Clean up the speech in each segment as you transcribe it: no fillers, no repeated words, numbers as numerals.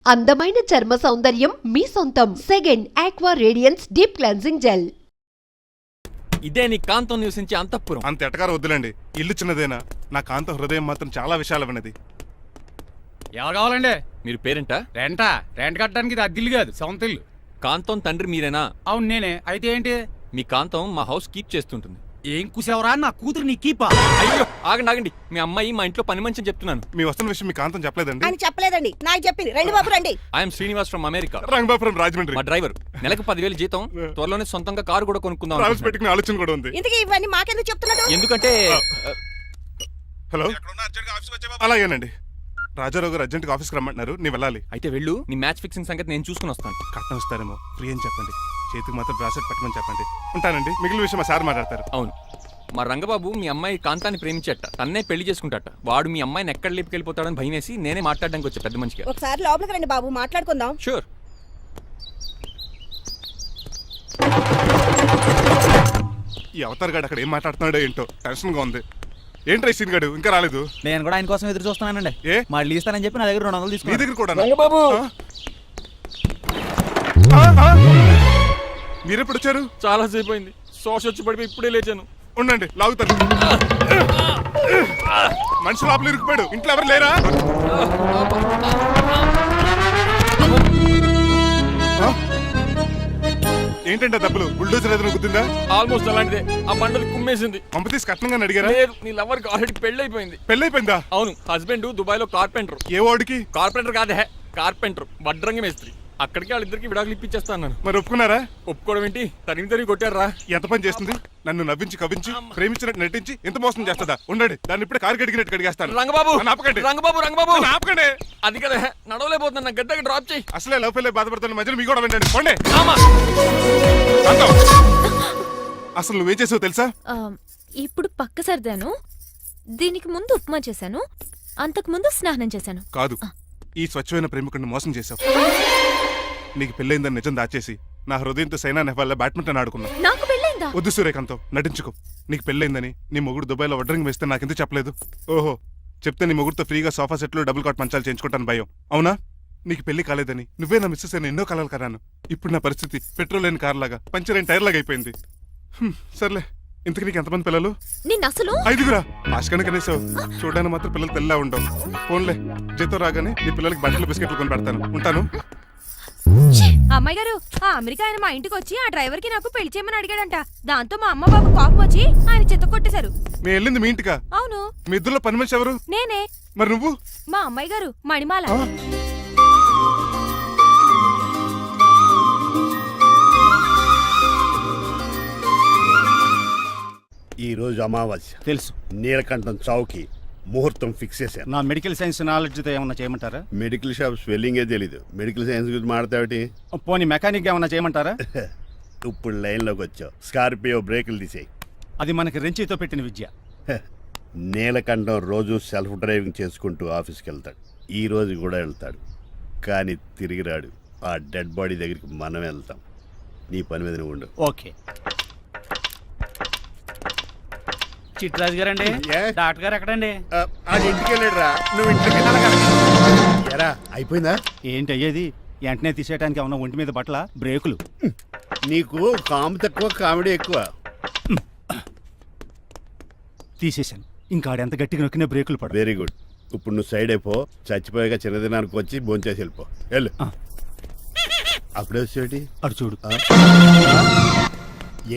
అందమైన చర్మ సౌందర్యం మీ సొంతం. Second aqua radiance deep cleansing gel. ఇదే నీ కాంతం నివసించే అంతఃపురం. అంత ఎటకారం వద్దులండి, ఇల్లు చిన్నదేనా, నా కాంతం హృదయం మాత్రం చాలా విశాలమైనది. ఎవరు కావాలండి? మీరు పేరెంటా? రెంటా? రెంట్ కట్టడానికి ఇది అద్దిల్లు కాదు, సొంత ఇల్లు. కాంతం తండ్రి మీరేనా? అవును నేనే. అయితే ఏంటి? మీ కాంతం మా హౌస్ కీప్ చేస్తుంటుంది. ఏం కూసేవరా? నా కూతురు నీ కీపా? అయ్యో ఆగండి, మీ అమ్మాయి మా ఇంట్లో పని మంచి చెప్తున్నాను. మీ వస్తున్న విషయం మీ కాంతం చెప్పలేదండి? అని చెప్పలేదండి, నాకు చెప్పింది. రండి బాబు రండి. I'm Srinivas from America. Rangabapuram Rajahmundry. మా డ్రైవర్. నెలకు 10,000 జీతం. త్వరలోనే సొంతంగా కారు కూడా కొనుక్కుందాం. ట్రావెల్స్ పెట్టుకునే ఆలోచన కూడా ఉంది. ఇంతకీ ఇవన్నీ మాకెందుకు చెప్తున్నాడు? ఎందుకంటే హలో, అలాగేనండి. రాజారావు గారు అర్జెంట్గా ఆఫీస్కి రమ్మంటున్నారు, నీ వెళ్ళాలి. అయితే వెళ్ళు, నీ మ్యాచ్ ఫిక్సింగ్ సంగతి నేను చూసుకుని వస్తాను. కట్నం ఇస్తారేమో, ఫ్రీ అని చెప్పండి. చేతికి మాత్రం బ్రాసెట్ పట్టమని చెప్పండి. ఉంటానండి. మిగిలిన విషయం మా సార్ మాట్లాడతారు. అవును, మా రంగబాబు మీ అమ్మాయి కాంతాన్ని ప్రేమించట, తన్నే పెళ్లి చేసుకుంటాట. వాడు మీ అమ్మాయిని ఎక్కడ లేపుకెళ్ళిపోతాడని భయం వేసి నేనే మాట్లాడడానికి వచ్చా పెద్ద మనిషిగా. ఒకసారి లోపలికి రండి బాబు, మాట్లాడుకుందాం. షూర్. ఈ అవతార్ గాడు అక్కడ ఏం మాట్లాడుతున్నాడో ఏంటో టెన్షన్ గా ఉంది. ఏంట్రా సీన్ గాడు ఇంకా రాలేదు? నేను కూడా ఆయన కోసం ఎదురు చూస్తున్నానండి. ఏ మళ్ళీ ఇస్తానని చెప్పి నా దగ్గర 200 మీ తీసుకుని. దగ్గర కూడా రంగబాబు మీరెప్పుడు వచ్చారు? చాలా సేపు అయింది. శోష వచ్చి పడిపోయి ఇప్పుడే లేచాను. ఉండండి, లాగుతాను. మనిషి లోపల ఇరుక్కుపోయాడు. ఇంట్లో ఎవరు లేరా? ఏంటంటే డబ్బులు బుల్డోజర్ ఏదైనా గుర్తుందా? ఆల్మోస్ట్ అలాంటిదే. ఆ బండలు కుమ్మేసింది. పంప తీసి కట్నంగా అడిగారా? లేదు, నీ లవర్ కి ఆల్రెడీ పెళ్లి అయిపోయింది. పెళ్ళైపోయిందా? అవును, హస్బెండ్ దుబాయ్ లో కార్పెంటర్. ఏ వాడికి? కార్పెంటర్ కాదే, కార్పెంటర్, వడ్రంగి మేస్త్రి. అక్కడికి వాళ్ళిద్దరికి విడాకులు ఇప్పించేస్తాను అన్నాను. మరి ఒప్పుకున్నారా? ఒప్పుకోవడం ఏంటి, తరిమి కొట్టారా. ఎంత పని చేస్తుంది? నన్ను నవ్వించి కవించి ప్రేమించినట్టు నటించి ఎంత మోసం చేస్తుందా? ఉండండి, దాన్ని ఇప్పుడే కారు కడిగినట్టు కడిగేస్తాను. రంగబాబు ఆపకండి. రంగబాబు ఆపకండి. అది కదా, నడవలేకపోతున్నా, నా గద్దకి డ్రాప్ చేయి. అసలే లవ్ ఫెయిల్ బాధపడుతున్న మధ్యలో మీ కూడా వినండి. పోండి. అసలు నువ్వేం చేసావు తెలుసా? ఇప్పుడు పక్క సర్దాను. దీనికి ముందు ఉప్మా చేశాను, అంతకు ముందు స్నానం చేశాను. కాదు, ఈ స్వచ్ఛమైన ప్రేమికుడిని మోసం చేశావు. నీకు పెళ్ళైందని నిజం దాచేసి నా హృదయంతో సైనా నెహ్వాల్ బ్యాడ్మింటన్ ఆడుకున్నా. నాకు పెళ్ళైందా? వద్దు సూర్యకాంతం, నటించుకో. నీకు పెళ్ళైందని నీ మొగుడు దుబాయ్లో వడ్రంగి వేస్తే నాకెందుకు చెప్పలేదు? ఓహో, చెప్తే నీ మొగుడుతో ఫ్రీగా సోఫా సెట్లు డబుల్ కాట్ మంచాలు చేయించుకుంటాను భయం. అవునా? నీకు పెళ్లి కాలేదని నువ్వే నా మిస్సెస్ అని ఎన్నో కలలు కరాను. ఇప్పుడు నా పరిస్థితి పెట్రోల్ లేని కార్ లాగా, పంచర్ అయిన టైర్ లాగా అయిపోయింది. సర్లే, ఇంతకు నీకు ఎంతమంది పిల్లలు? నేను అసలు 5గురా. ఆశకన్నా కనీసం చూడడానికి మాత్రం పిల్లలు తెల్లా ఉండవు. ఫోన్లే, జీతం రాగానే నీ పిల్లలకి బట్టలు బిస్కెట్లు కొని పెడతాను. ఉంటాను. అమ్మాయి గారు, ఆ అమెరికా ఆయన మా ఇంటికి వచ్చి ఆ డ్రైవర్ కి నాకు పెళ్లి చేయమని అడిగాడంట. దాంతో మా అమ్మ బాబు కోపం వచ్చి ఆయన చెత్త కొట్టేశారు. మేము వెళ్ళింది మీ ఇంటికా? అవును. మీ ఇద్దరులో పని మనిషి ఎవరు? నేనే. మరి నువ్వు? మా అమ్మాయి గారు మణిమాల. ఈ రోజు అమావాస్య తెలుసు. నీలకంఠం చౌకి ముహూర్తం ఫిక్స్ చేశాను. నా మెడికల్ సైన్స్ నాలెడ్జ్తో ఏమన్నా చేయమంటారా? మెడికల్ షాప్ స్వెల్లింగే తెలీదు, మెడికల్ సైన్స్ గురించి మాట్లాడతావిటి? పోనీ మెకానిక్ ఏమన్నా చేయమంటారా? ఇప్పుడు లైన్లోకి వచ్చావు. స్కార్పియో బ్రేకులు తీసేయి. అది మనకి రెంచితో పెట్టిన విద్య. నీలకంఠం రోజు సెల్ఫ్ డ్రైవింగ్ చేసుకుంటూ ఆఫీస్కి వెళ్తాడు. ఈ రోజు కూడా వెళ్తాడు, కానీ తిరిగి రాడు. ఆ డెడ్ బాడీ దగ్గరికి మనం వెళ్తాం. నీ పని మీద నువ్వు ఉండు. ఓకే. చిట్రాజు గారండి, ఏ? డాక్టర్ గారు ఎక్కడండి? అది ఇంటికి వెళ్ళాడు రా, నువ్వు ఇంటికి ఎరా. అయిపోయిందా? ఏంటి అయ్యేది? వెంటనే తీసేయడానికి ఏమన్నా ఒంటి మీద బట్టల బ్రేకులు? నీకు కాము తక్కువ, కామెడీ ఎక్కువ. తీసేశాను. ఇంకా ఎంత గట్టిగా నొక్కిన బ్రేకులు పడ. Very good. ఇప్పుడు నువ్వు సైడ్ అయిపో. చచ్చిపోయాక చిన్నదినానికి వచ్చి భోంచేసి వెళ్ళిపో. వెళ్ళు. అప్పుడే వచ్చేటి అటు చూడు.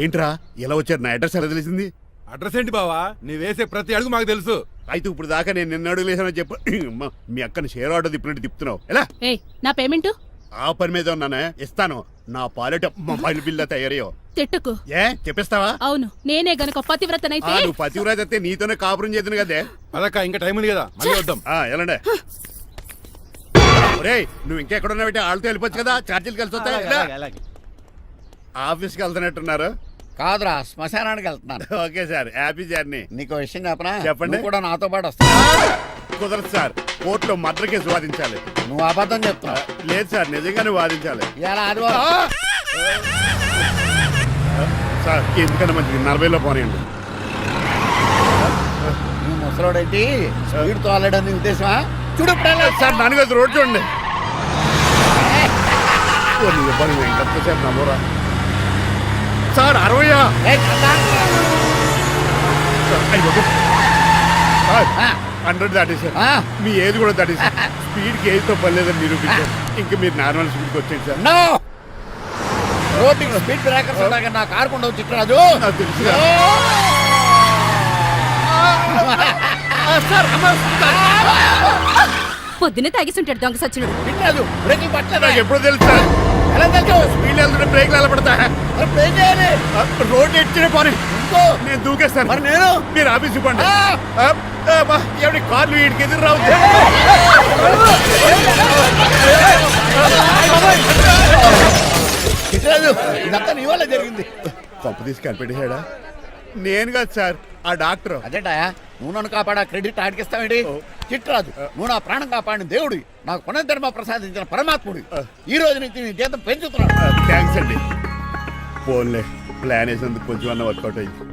ఏంట్రా ఇలా వచ్చారు? నా అడ్రస్ ఎలా తెలిసింది? అడ్రస్ ఏంటి బావా? నీ వేసే ప్రతి అడుగు మాకు తెలుసు. అయితే ఇప్పుడు దాకా నేను నిన్న అడుగులేసానని చెప్పు. మీ అక్కని షేర్ ఆర్డర్ తిప్పినట్టు తిప్పుతున్నావు. ఎలా? నా పేమెంట్ ఆ పని మీద ఉన్నానే, ఇస్తాను. నా పాలెట మొబైల్ బిల్లా తయారయ్యో. తిట్టుకు. ఏ చెప్పిస్తావా? అవును, నేనే గనక పతివ్రతనైతే. నువ్వు పతివ్రత అయితే నీతోనే కాపురం చేతును కదే. అదక్క, ఇంకా టైం ఉంది కదా, మళ్ళీ వద్దాం. ఎలాండే ఒరేయ్, నువ్వు ఇంకెక్కడున్నా పెట్టి వాళ్ళతో వెళ్ళిపోవచ్చు కదా, ఛార్జీలు కలిసి వస్తాయి. ఆఫీస్కి వెళ్తున్నట్టున్నారు. కాదురా, శ్మశానానికి వెళ్తున్నాను. Okay sir, happy journey. నీకు విషయం చెప్పనా? చెప్పండి. కూడా నాతో పాటు వస్తా. కుదరదు సార్, కోర్టులో మర్డర్ కేసు వాదించాలి. నువ్వు అబద్ధం చెప్తున్నావు. లేదు సార్, నిజంగానే వాదించాలి. ఇలా ఆదివారం సార్, ఎందుకన్నా మంచిది 40లో పోనీయండి. నువ్వు ముసలోడేంటి స్పీడ్ తోలడని ఉద్దేశమా? చూడు సార్, నాన్నగారు రోడ్ చూడండి. మరి ఇంకంతసేపు నమ్మరా సార్ 60 100 దాటేశారు మీ ఏది కూడా దాటేశారు స్పీడ్కి ఏదితో పని లేదని నిరూపించారు ఇంకా మీరు నార్మల్ స్పీడ్కి వచ్చేది సార్ నో రోడ్డుకి స్పీడ్ బ్రేకర్స్ ఉండగా నా కారు కొండ చిట్టరాజు నాకు తెలుసు పొద్దునే తాగిస్తుంటాడు దొంగ సచ్చినుడు. చిట్టరాజు బ్రేకులు పట్టలేదు నాకు ఎప్పుడు తెలుసు సార్ ఎలా తెలుసు స్పీడ్ వెళ్తుంటే బ్రేక్లు ఎలా పడతా మరి బ్రేక్ చేయాలి రోడ్డు ఎచ్చిన పోనీ ఇంకో నేను దూకేస్తాను మరి నేను మీరు ఆఫీస్ ఇవ్వండి ఎవరి కార్లు వీడికి ఎదురు రావు చిట్టరాజు ఇదంతా నీ వల్ల జరిగింది. తప్పు తీసి కనిపెట్టేశాడా నేను కాదు సార్ ఆ డాక్టర్ అదేంటా నువ్వు నన్ను కాపాడా క్రెడిట్ ఆడికిస్తావేంటి? చిట్టరాజు నువ్వు నా ప్రాణం కాపాడిన దేవుడి నాకు పునర్ధర్మ ప్రసాదించిన పరమాత్ముడి ఈ రోజు నుంచి నీ జీతం పెంచుతున్నాను. థ్యాంక్స్ అండి ఫోన్లే ప్లాన్ వేసినందుకు కొంచెం అన్న వర్కౌట్ అయింది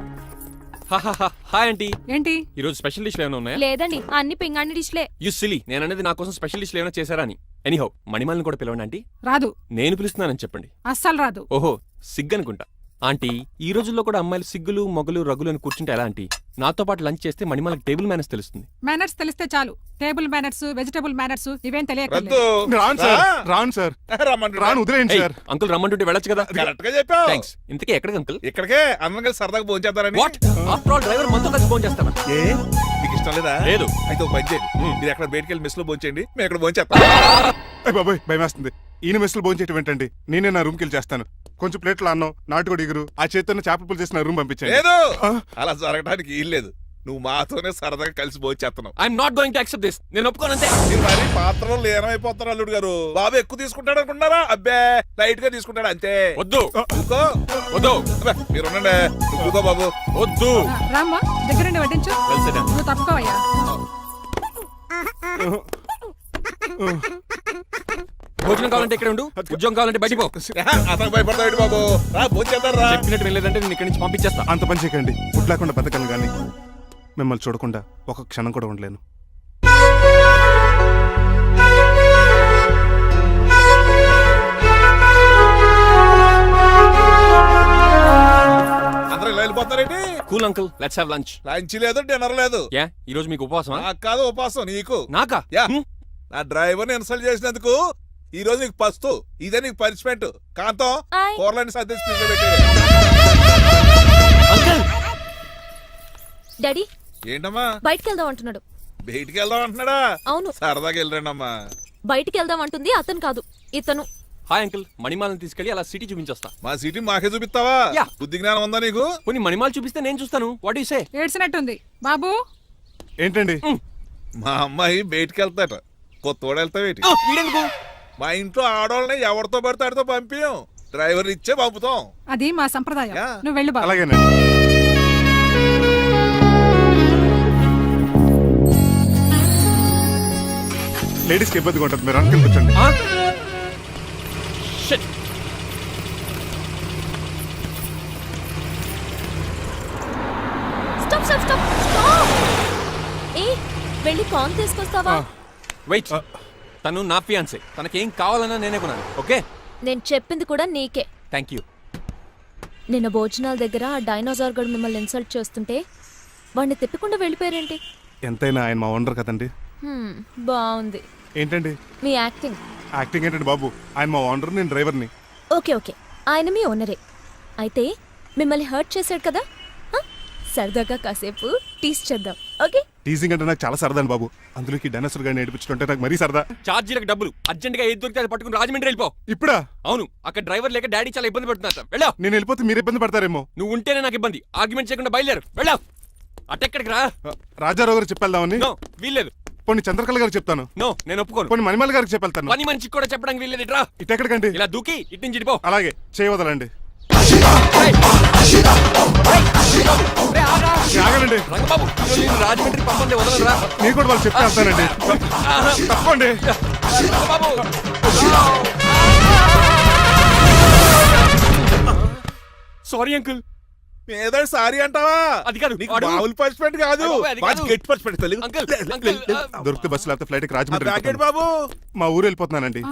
హాయ్ ఆంటీ. ఏంటి ఈ రోజు స్పెషల్ డిష్లు ఏమైనా ఉన్నాయా? లేదండి అన్ని పింగాణి డిష్లే. యు సిలీ, నేను అనేది నా కోసం స్పెషల్ డిష్లు ఏమైనా చేశారా అని. ఎనీహౌ మణిమాలని కూడా పిలవండి ఆంటీ. రాదు, నేను పిలుస్తున్నానని చెప్పండి. అస్సలు రాదు. ఓహో సిగ్గనుకుంటా. ఆంటీ ఈ రోజుల్లో కూడా అమ్మాయిలు సిగ్గులు మొగలు రగులు అని కూర్చుంటే ఎలా ఆంటీ? నాతో పాటు లంచ్ చేస్తే మణిమాలకి టేబుల్ మేనేజ్ తెలుస్తుంది. మేనర్స్ తెలిస్తే చాలు. టేబుల్ మేనర్స్, వెజిటబుల్ మేనర్స్ ఇవేం తెలియదు. రాను సార్ రాను వదిలేయండి సార్. అంకుల్ రమ్మంటుంటే వెళ్ళొచ్చు కదా. కరెక్ట్ గా చెప్పావు. థ్యాంక్స్. ఇంతకీ ఎక్కడికి అంకుల్? ఇక్కడికే అందరం కలిసి సరదాగా భోజనం చేద్దారని. వాట్ ఆఫ్టర్ ఆల్ డ్రైవర్ మనతో కలిసి ఫోన్ చేస్తాను. ఏ నీకు ఇష్టం లేదా? లేదు. అయితే ఒక పని చేయండి, మీరు ఎక్కడ బయటికి వెళ్ళి మెస్ లో భోజనం చేయండి, మేము ఇక్కడ భోజనం చేస్తాం. బాబాయ్ భయం వేస్తుంది. ఈయన మెస్సులు భోంచేయటం ఏంటండి? నేనే నా రూమ్కి వెళ్ళి చేస్తాను. కొంచెం ప్లేట్లో అన్నం, నాటుకోడి ఇగురు, ఆ చేతితో చేపల పులుసు చేసి నా రూమ్ పంపించాను. లేదు అలా జరగడానికి వీల్లేదు. నువ్వు మాతోనే సరదాగా కలిసి భోజనం చేస్తున్నావు. I'm not going to accept this. నేను ఒప్పుకోనంతే. మీరు మరి పాత్రలో లీనమైపోతున్నారు అల్లుడు గారు. బాబు ఎక్కువ తీసుకుంటాడు అనుకుంటారా? అబ్బే లైట్ గా తీసుకుంటాడు అంతే. వద్దు ఊకో. వద్దు. అబ్బే, మీరు ఉండండి. ఊకో బాబు. వద్దు. రామ్మా దగ్గరుండి వడ్డించు. Well said. నువ్వు తప్పుకోవయ్యా. భోజనం కావాలంటే ఇక్కడ ఉండు, ఉద్యోగం కావాలంటే బయటికి పో. అతను భయపడతాడు బాబు. రా భోజనం చేద్దాం రా. చెప్పినట్టు వెళ్ళలేదంటే నేను ఇక్కడి నుంచి పంపించేస్తా. అంత పని చేయకండి. ఫుడ్ లేకుండా బతకను కానీ మిమ్మల్ని చూడకుండా ఒక క్షణం కూడా ఉండలేను. అందరూ ఇలా వెళ్ళిపోతారేంటి? Cool uncle, let's have lunch. Lunch లేదు, డిన్నర్ లేదు. యా ఈ రోజు మీకు ఉపవాసమా? నాకు కాదు ఉపవాసం, నీకు. నాకా? యా నా డ్రైవర్ ఇన్సల్ట్ చేసినందుకు ఈ రోజు నీకు పస్తు. ఇదే నీకు పనిష్మెంట్. కాంతం ఆయ్. కూరలని సర్దేసి ఫ్రిడ్జ్లో పెట్టేయ్. అంకుల్ డాడీ ఏంటమ్మా బయటికి వెళ్దాం అంటున్నాడు. బయటికి వెళ్దాం అంటున్నాడా? అవును, సరదాగా వెళ్ళరండమ్మా. బయటికి వెళ్దాం అంటుంది అతను కాదు ఇతను. హాయ్ అంకుల్, మణిమాలని తీసుకెళ్లి అలా సిటీ చూపించొస్తా. మా సిటీ మాకే చూపిస్తావా? యా. బుద్ధి జ్ఞానం ఉందా నీకు? కొన్ని మణిమాలు చూపిస్తే నేను చూస్తాను. What you say? ఏడ్చినట్టుంది బాబు. ఏంటండి? మా అమ్మాయి బయటికి వెళ్తాట. కొత్తోడు వెళ్తావేటి? వీడెందుకు? మా ఇంట్లో ఆడవాళ్ళని ఎవరితో పడితే ఆడితో పంపించాం. డ్రైవర్ ఇచ్చే పంపుతాం. అది మా సంప్రదాయం. యా. నువ్వు వెళ్ళు బాబు. అలాగేనండి. లేడీస్కి ఇబ్బందిగా ఉంటుంది. మీరు అనుకుని కూర్చోండి. ఆ? Shit. Stop stop stop stop. ఏ వెళ్ళి కాన్ తీసుకొస్తావా? వెయిట్. తను నా ఫియాన్సే. తనకేం కావాలన్నా నేనే కొనాలి. ఓకే? నేను చెప్పింది కూడా నీకే. Thank you. నిన్న భోజనాల దగ్గర ఆ డైనోసార్ గడు మిమ్మల్ని ఇన్సల్ట్ చేస్తుంటే వాడిని తిప్పకుండా వెళ్ళిపోయారేంటి? ఎంతైనా ఆయన మా ఓనర్ కదండి. బాగుంది ఏంటండి మీ యాక్టింగ్. యాక్టింగ్ ఏంటండి బాబు? ఆయన మా ఓనర్, నేను డ్రైవర్ని. ఓకే ఓకే, ఆయన మీ ఓనరే అయితే మిమ్మల్ని హర్ట్ చేశాడు కదా, సరదాగా కాసేపు టీస్ చేద్దాం. ఓకే? టీజింగ్ అంటే నాకు చాలా సరదా అండి బాబు. అందులోకి డైనోసర్ గారిని ఏడిపించుకుంటే నాకు మరీ సరదా. ఛార్జీలకు డబ్బులు అర్జెంట్ గా ఏది దొరికితే అది పట్టుకుని రాజమండ్రి వెళ్ళిపో. ఇప్పుడా? అవును, అక్కడ డ్రైవర్ లేక డాడీ చాలా ఇబ్బంది పడుతున్నారు. వెళ్ళావు. నేను వెళ్ళిపోతే మీరు ఇబ్బంది పడతారేమో. నువ్వు ఉంటేనే నాకు ఇబ్బంది. ఆర్గ్యుమెంట్ చేయకుండా బయలుదేరు. వెళ్ళావు. అటెక్కడికి రా. రాజారావు గారు చెప్పేద్దామని. నో వీల్లేదు. పోనీ చంద్రకళ గారికి చెప్తాను. నో నేను ఒప్పుకోను. పోనీ మణిమాల గారికి చెప్పెళ్తాను. పని మనిషికి కూడా చెప్పడానికి వీల్లేదు. ఇట్రా. ఇటెక్కడికండి? ఇలా దూకి ఇటు నుంచి ఇడిపో. అలాగే చేయవదలండి. ఆగనండి రంగబాబు, నేను రాజమండ్రి పంపండి, వదలరా. నేను కూడా వాళ్ళు చెప్తే వెళ్తానండి. తప్పండి. Sorry uncle. ఏదో సారీ అంటావా? అది కాదు. నీకు మామూలు పనిష్మెంట్ కాదు, గట్టి పనిష్మెంట్. అంకుల్ దొరికితే బస్సు లేకపోతే ఫ్లైట్ కి రాజమండ్రి రాకెట్ వెళ్ళిపోతాను. బాబు మా ఊరు వెళ్ళిపోతున్నానండి.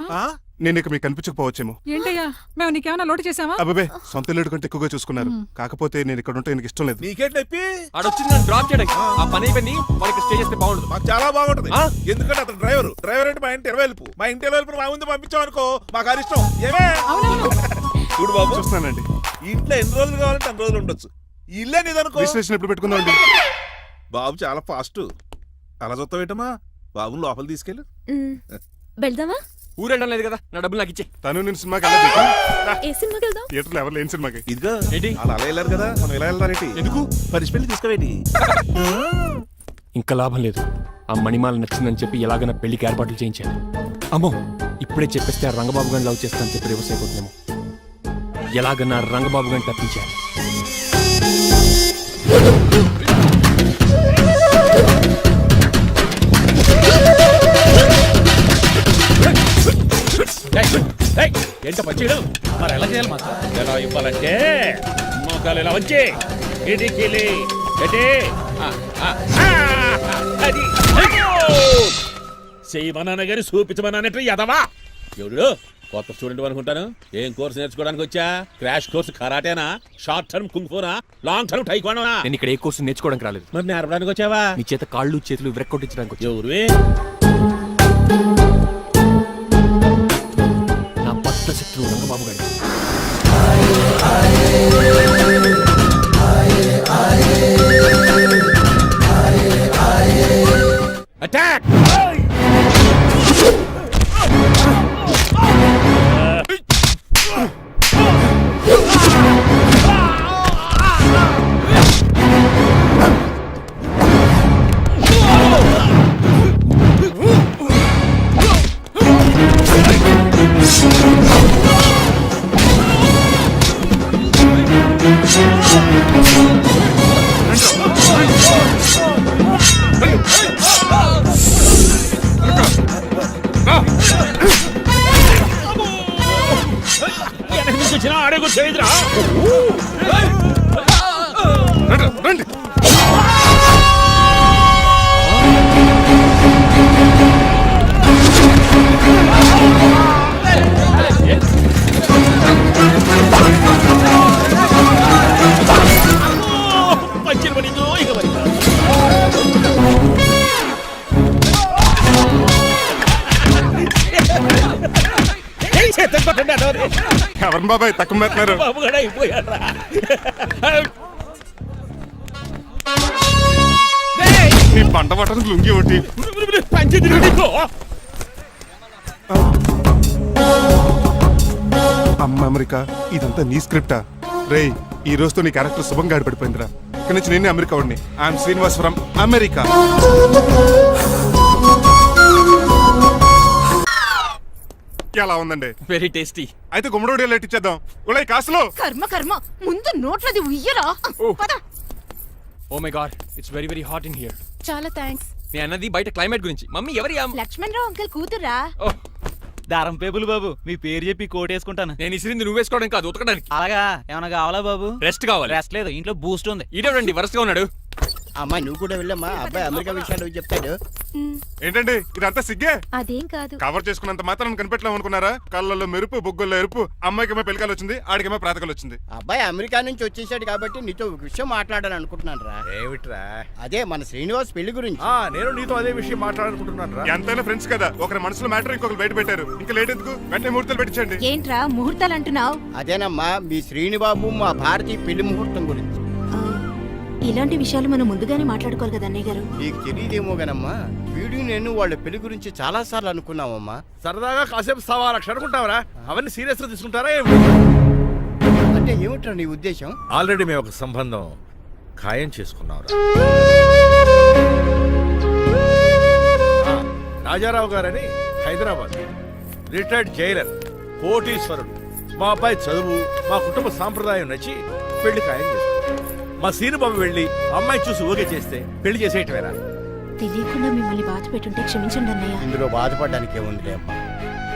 నేను ఇక మీకు కనిపించకపోవచ్చేమో. ఏంటయ్యా మేము నీకేమైనా లోటు చేసావా? అబ్బాబే సొంత ఇల్లు కంటే ఎక్కువగా చూసుకున్నారు. కాకపోతే నేను ఇక్కడ ఉంటే నాకు ఇష్టం లేదు. నీకేంటి నొప్పి? ఆడొచ్చింది నన్ను డ్రాప్ చేయడానికి. ఆ పని అయిపోయింది, వాళ్ళకి స్టే చేస్తే బాగుండదు. మాకు చాలా బాగుంటది. ఆ? ఎందుకంటే అతను డ్రైవర్ అంటే మా ఇంటి ఎలవెల్పు. మా ఇంటి ఎలవెల్పు మా ముందు పంపించామనుకో మాకు అరిష్టం. ఏమే చూడు బాబు, చూస్తున్నానండి. ఈ ఇంట్లో ఎన్ని రోజులు కావాలంటే అన్ని రోజులు ఉండొచ్చు. ఈ ఇల్లే నీదనుకో. రిజిస్ట్రేషన్ ఎప్పుడు పెట్టుకుందామండి? బాబు చాలా ఫాస్ట్. అలా చూస్తావేటమ్మా? బాబుని లోపల తీసుకెళ్ళు. వెళ్దామా? ఊరెళ్ళడం లేదు కదా, నా డబ్బులు నాకు ఇచ్చే. తను నేను సినిమాకి వెళ్ళదు. ఏ సినిమాకి వెళ్దాం? థియేటర్లో ఎవరు లేని సినిమాకి. ఇదిగో ఏంటి? అలా అలా వెళ్ళారు కదా, మనం ఇలా వెళ్తారేంటి? ఎందుకు? పరిశీలి తీసుకోవేంటి? ఇంకా లాభం లేదు. ఆ మణిమాల నచ్చిందని చెప్పి ఎలాగైనా పెళ్లికి ఏర్పాట్లు చేయించాను. అమ్మో, ఇప్పుడే చెప్పేస్తే ఆ రంగబాబు గారిని లవ్ చేస్తానని చెప్పి రివర్స్ అయిపోతున్నాము. ఎలాగన్నా రంగబాబు గారిని తప్పించాను. ఏంటో పచ్చేయడం మరి ఎలా చేయాలి మాత్రం? ఎలా ఇవ్వాలంటే మోకాలు ఇలా వచ్చి ఇడికిలి అది చేయమన్నా గారి చూపించమన్నట్టు ఎదవా ఎవడు కొత్త స్టూడెంట్ అనుకుంటాను. ఏం కోర్సు నేర్చుకోవడానికి వచ్చా? క్రాష్ కోర్సు కరాటేనా, షార్ట్ టర్మ్ కుంగ్ఫూనా, లాంగ్ టర్మ్ టైక్వాండోనా? నేను ఇక్కడ ఏ కోర్సు నేర్చుకోవడానికి రాలేదు. మరి నేర్పడానికి వచ్చావా? నీ చేత కాళ్ళు చేతులు విరక్కొట్టించడానికి వచ్చా. ఎవరువే? నా బద్ద శత్రువు రంగబాబు గారి. అటాక్! రండి. ఎవరు బాబాయ్ తక్కువ పెడుతున్నారు? బాబు గడ అయిపోయారా? నీ పంట పట్టడం లుంగి ఒకటి. అమ్మ అమెరికా, ఇదంతా నీ స్క్రిప్టా? రేయ్, ఈ రోజుతో నీ క్యారెక్టర్ శుభంగా ఆడిపడిపోయిందిరా. ఇక్కడి నుంచి నేనే అమెరికా వాడిని. I'm Srinivas from America. ఎలా ఉందండి? Very tasty. అయితే గుమ్మడి లైట్ ఇచ్చేద్దాం. ఉలై కాసులో. కర్మ కర్మ, ముందు నోట్లది ఉయ్యరా. Oh my God, it's very very hot in here. చాలా థ్యాంక్స్. నేను అన్నది బయట క్లైమేట్ గురించి. మమ్మీ ఎవరి లక్ష్మణ్ రావు అంకుల్ కూతురా? దారం పేపులు బాబు, మీ పేరు చెప్పి కోటేసుకుంటాను. నేను ఇసిరింది నువ్వు వేసుకోవడం కాదు, ఉతకడానికి. అలాగా ఏమైనా కావాలా బాబు? రెస్ట్ కావాలి. రెస్ట్ లేదు, ఇంట్లో బూస్ట్ ఉంది. ఇదేవండి వరుసగా ఉన్నాడు. అమ్మాయి నువ్వు కూడా వెళ్ళమ్మా, అబ్బాయి అమెరికా విషయాలు చెప్తాడు. ఏంటండి ఇదంతా సిగ్గే? అదేం కాదు. కవర్ చేసుకున్నంత మాత్రం కనిపెట్టలేము అనుకున్నారా? కళ్ళల్లో మెరుపు, బొగ్గుల్లో ఎరుపు. అమ్మాయికేమో పెళ్ళికాలు వచ్చింది, ఆడికేమో ప్రాతకాలు వచ్చింది. అబ్బాయి అమెరికా నుంచి వచ్చేసాడు కాబట్టి నీతో ఒక విషయం మాట్లాడాలని అనుకుంటున్నాను రా. ఏమిట్రా? అదే మన శ్రీనివాస్ పెళ్లి గురించి. నేను నీతో అదే విషయం మాట్లాడాలనుకుంటున్నాను రా. ఎంతైనా ఫ్రెండ్స్ కదా, ఒకరి మనసులో మ్యాటర్ ఇంకొకరు బయట పెట్టారు. ఇంకా లేట్ ఎందుకు? వెంటనే ముహూర్తాలు పెట్టించండి. ఏంట్రా ముహూర్తాలు అంటున్నావు? అదేనమ్మా మీ శ్రీనిబాబు మా భారతీ పెళ్లి ముహూర్తం గురించి. ఇలాంటి విషయాలు మనం ముందుగానే మాట్లాడుకోవాలి కదా అన్నయ్య గారు. నీకు తెలియదేమో గనమ్మా, వీడియో నేను వాళ్ళ పెళ్లి గురించి చాలా సార్లు అనుకున్నామమ్మా. సరదాగా కాసేపు సవా లక్ష అనుకుంటావరా? అవన్నీ సీరియస్ గా తీసుకుంటారా? అంటే ఏమిట్రా నీ ఉద్దేశం? ఆల్రెడీ మేము ఒక సంబంధం ఖాయం చేసుకున్నాం. రాజారావు గారని హైదరాబాద్ రిటైర్డ్ జైలర్, కోటీశ్వరుడు. మా అబ్బాయి చదువు, మా కుటుంబ సాంప్రదాయం నచ్చి పెళ్లి ఖాయం చేసుకున్నాం. మా సీనుబాబు వెళ్ళి అమ్మాయి చూసి ఓకే చేస్తే పెళ్లి చేసేయటమేరా? తెలియకుండా మిమ్మల్ని బాధ పెట్టుంటే క్షమించండి అన్నయ్య. ఇందులో బాధపడడానికి ఏముందిలే అమ్మా,